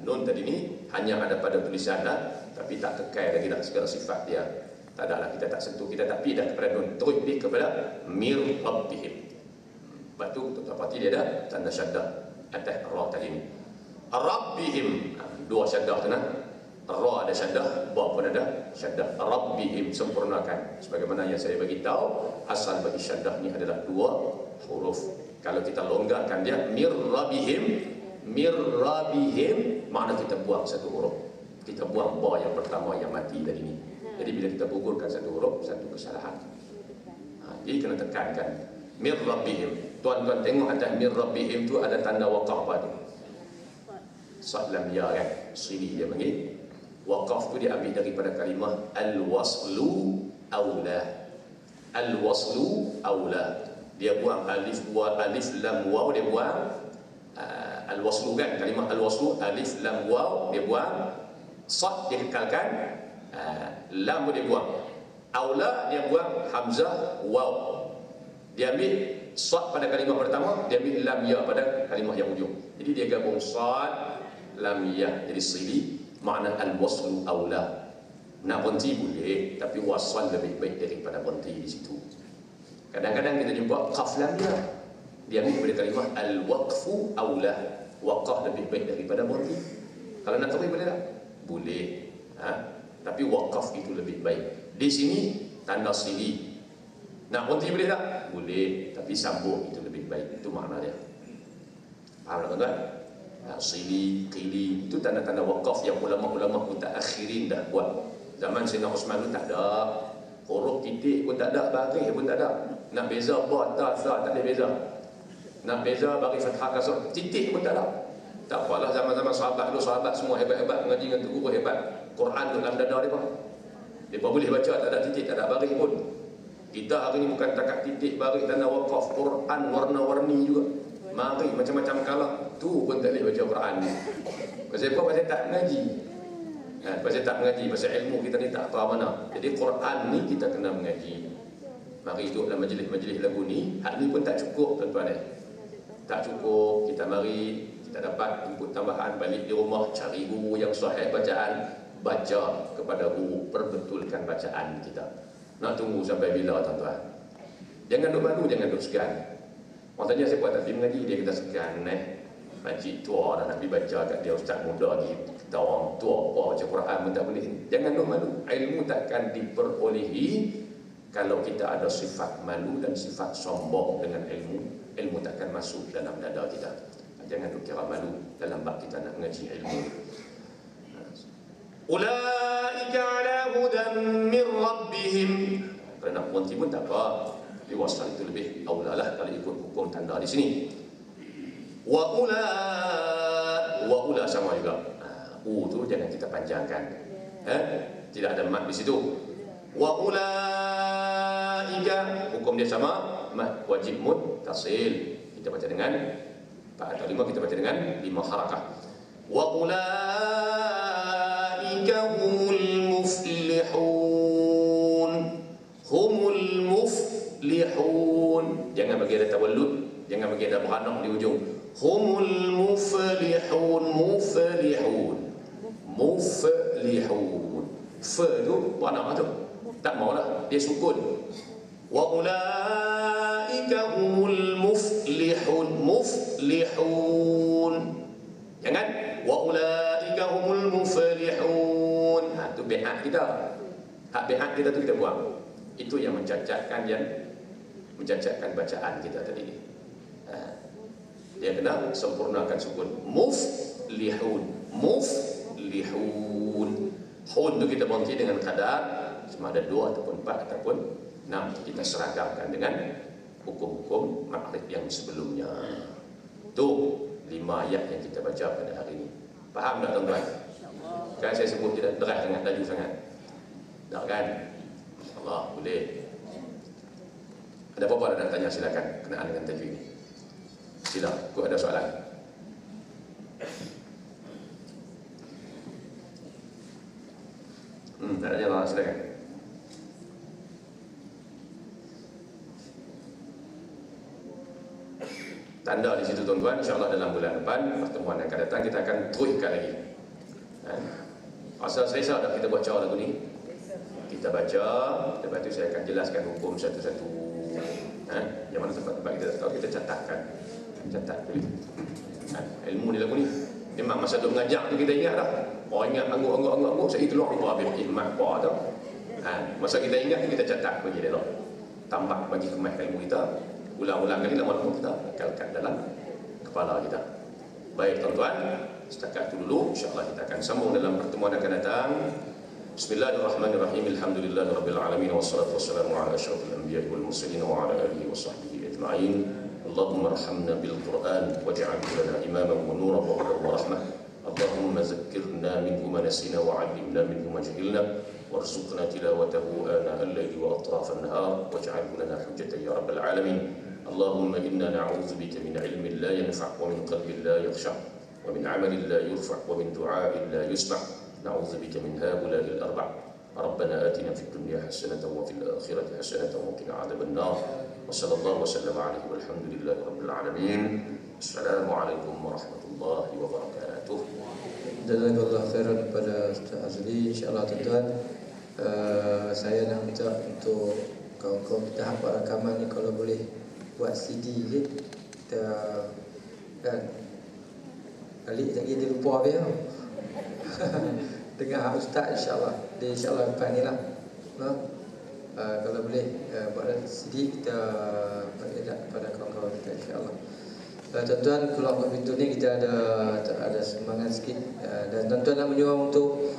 Nun tadi ni hanya ada pada tulisan dah, tapi tak tekai lagi dah segala sifat dia. Tak ada lah, kita tak sentuh, kita tak pindah kepada nun, terus pergi kepada mir rabbihim. Lepas tu pasti dia ada tanda syaddah atas ra tadi ni. Rabbihim, 2 syaddah tu nah. Ra ada syaddah, ba pun ada syaddah. Rabbihim, sempurnakan. Sebagaimana yang saya bagi tahu, asal bagi syaddah ni adalah 2 huruf. Kalau kita longgarkan dia mir rabbihim, makna kita buang 1 huruf. Kita buang ba yang pertama yang mati tadi ni. Jadi bila kita gugurkan 1 huruf, 1 kesalahan. Jadi kena tekankan mir rabbihim. Tuan-tuan tengok atas mir rabbihim tu ada tanda waqaf apa tu? Sad lam ya kan? Sini dia panggil. Waqaf tu dia ambil daripada kalimah al-waslu aula. Al-waslu aula. Dia buang alif lam waw, dia buang al-waslu kan, kalimah al-waslu alif lam waw dia buang, sad dia kekalkan, lam dia buang, aula dia buang hamzah waw, dia ambil sad pada kalimah pertama, dia ambil lam ya pada kalimah yang ujung. Jadi dia gabung sad lam ya jadi sili, makna al-waslu aula. Nak berhenti boleh, tapi wasal lebih baik daripada berhenti di situ. Kadang-kadang kita jumpa qaf lam dia. Dia ambil daripada kalimah al-waqfu aula. Waqaf lebih baik daripada berhenti. Kalau nak tahu boleh tak? Boleh. Tapi waqaf itu lebih baik. Di sini tanda sili. Nak berhenti boleh tak? Boleh. Tapi sambung itu lebih baik. Itu makna dia. Faham tak tuan-tuan? Sili, qili, itu tanda-tanda waqaf yang ulama-ulama mutaakhirin dah buat. Zaman Sayyidina Osman tu tak ada. Huruf titik pun tak ada, baris pun tak ada. Nak beza ba, ta, sa, tak ada beza. Nak beza baris fathah kasrah, titik pun tak ada. Tak apalah zaman-zaman sahabat dulu, sahabat semua hebat-hebat mengaji dengan guru hebat. Quran tu dalam dada mereka. Mereka boleh baca tak ada titik, tak ada baris pun. Kita hari ni bukan takat titik, baris, tanda waqaf. Quran warna-warni juga. Mari macam-macam kalah. Tu pun tak boleh baca Quran ni. Pasal apa? Pasal tak mengaji. Pasal tak mengaji, pasal ilmu kita ni tak tahu mana. Jadi Quran ni kita kena mengaji. Mari duduk dalam majlis-majlis lagu ni. Hak ni pun tak cukup tuan-tuan. Tak cukup. Kita mari, kita dapat input tambahan, balik di rumah, cari guru yang sahih bacaan, baca kepada guru, perbetulkan bacaan kita. Nak tunggu sampai bila tuan-tuan? Jangan duk malu, jangan duk segan. Orang tanya siapa tak pergi mengaji, dia kata segan makcik tua dah nak pergi baca kat dia, ustaz muda ni kita orang tua apa baca Quran pun tak boleh. Jangan duk malu. Ilmu takkan diperolehi kalau kita ada sifat malu dan sifat sombong dengan ilmu. Ilmu takkan masuk dalam dada kita. Jangan duk kira malu dalam bab kita nak mengaji ilmu. Ulaika ala hudan min rabbihim. Kalau nak berhenti pun tak apa. Diwasal itu lebih aulalah kalau ikut hukum tanda di sini. Wa ula sama juga. Tu jangan kita panjangkan. Tidak ada mat di situ. Wa ulaika hukum dia sama, mat wajib muttasil. Kita baca dengan 4 atau 5, kita baca dengan 5 harakah. Wa ulaika humul muflihun. Humul muflihun. Jangan bagi ada tawallud, jangan bagi ada beranak di ujung. Humul muflihun. Muflihun. Fa tu beranak tu. Tak maulah, dia sukun. Wa ulaika humul muflihun. Muflihun. Jangan wa ulaika humul muflihun. Tu bi'at kita. Hak bi'at kita tu kita buang. Itu yang mencacatkan bacaan kita tadi ni. Dia kena sempurnakan sukun. Muflihun. Muflihun. Hun tu kita berhenti dengan kadar sama ada 2 ataupun 4 ataupun 6. Kita seragamkan dengan hukum-hukum makrif yang sebelumnya. Tu 5 ayat yang kita baca pada hari ini. Faham tak tuan-tuan? Kan saya sebut tidak deras sangat, laju sangat. Tak kan? Allah boleh. Ada apa-apa nak tanya silakan kenaan dengan tajwid ini. Sila, aku ada soalan. Tak ada jawab, silakan. Tanda di situ tuan-tuan, insya-Allah dalam bulan depan pertemuan yang akan datang kita akan teruskan lagi. Asal selesa dah kita buat cara lagu ni. Kita baca, lepas tu saya akan jelaskan hukum satu-satu. Yang mana tempat-tempat kita tahu, kita catatkan. Catat dulu. Ilmu ni lagu ni memang masa tu mengajar tu kita ingat dah. Orang ingat angguk saya itu luar apa habis iman apa tu. Masa kita ingat kita catat bagi dia tambah bagi kemas ilmu kita. Ulang-ulang kali lama-lama kita akalkan dalam kepala kita. Baik tuan-tuan, setakat itu dulu. InsyaAllah kita akan sambung dalam pertemuan yang akan datang. Bismillahirrahmanirrahim. Alhamdulillahirabbil alamin wassalatu wassalamu ala asyrafil anbiya'i wal mursalin wa ala alihi wa sahbihi ajma'in. Allahumma arhamna bil Qur'an waj'alhu lana imaman wa nuran wa hudan wa rahmah. Allahumma zakkirna minhu ma nasina wa 'allimna minhu ma jahilna warzuqna tilawatahu ana al-layli wa atraf an-nahar waj'alhu lana hujjatan ya rabbal alamin. Allahumma inna na'udzu bika min 'ilmin la yanfa' wa min qalbin la yakhsha' wa min 'amalin la yurfa' wa min du'a'in la yusma'. Na'udzu bika min ha'ula'il arba'. Rabbana atina fid dunya hasanatan wa fil akhirati hasanatan wa qina 'adzaban nar. Wa sallallahu wa sallama 'alaihi walhamdulillahi rabbil alamin. Assalamualaikum warahmatullahi wabarakatuh. Jazakallah khairan kepada Ustaz Azli. InsyaAllah tuan-tuan Saya nak minta untuk kawan-kawan kita hafal rakaman ni kalau boleh buat CD je. Kita kan balik lagi dia lupa habis tau. Dengar hak ustaz insya-Allah. Dia insya-Allah lepas ni lah. No? Kalau boleh buat CD kita bagi kepada kawan-kawan kita insya-Allah. Tuan-tuan, keluar pintu ni kita ada semangat sikit dan tuan-tuan nak menyuruh untuk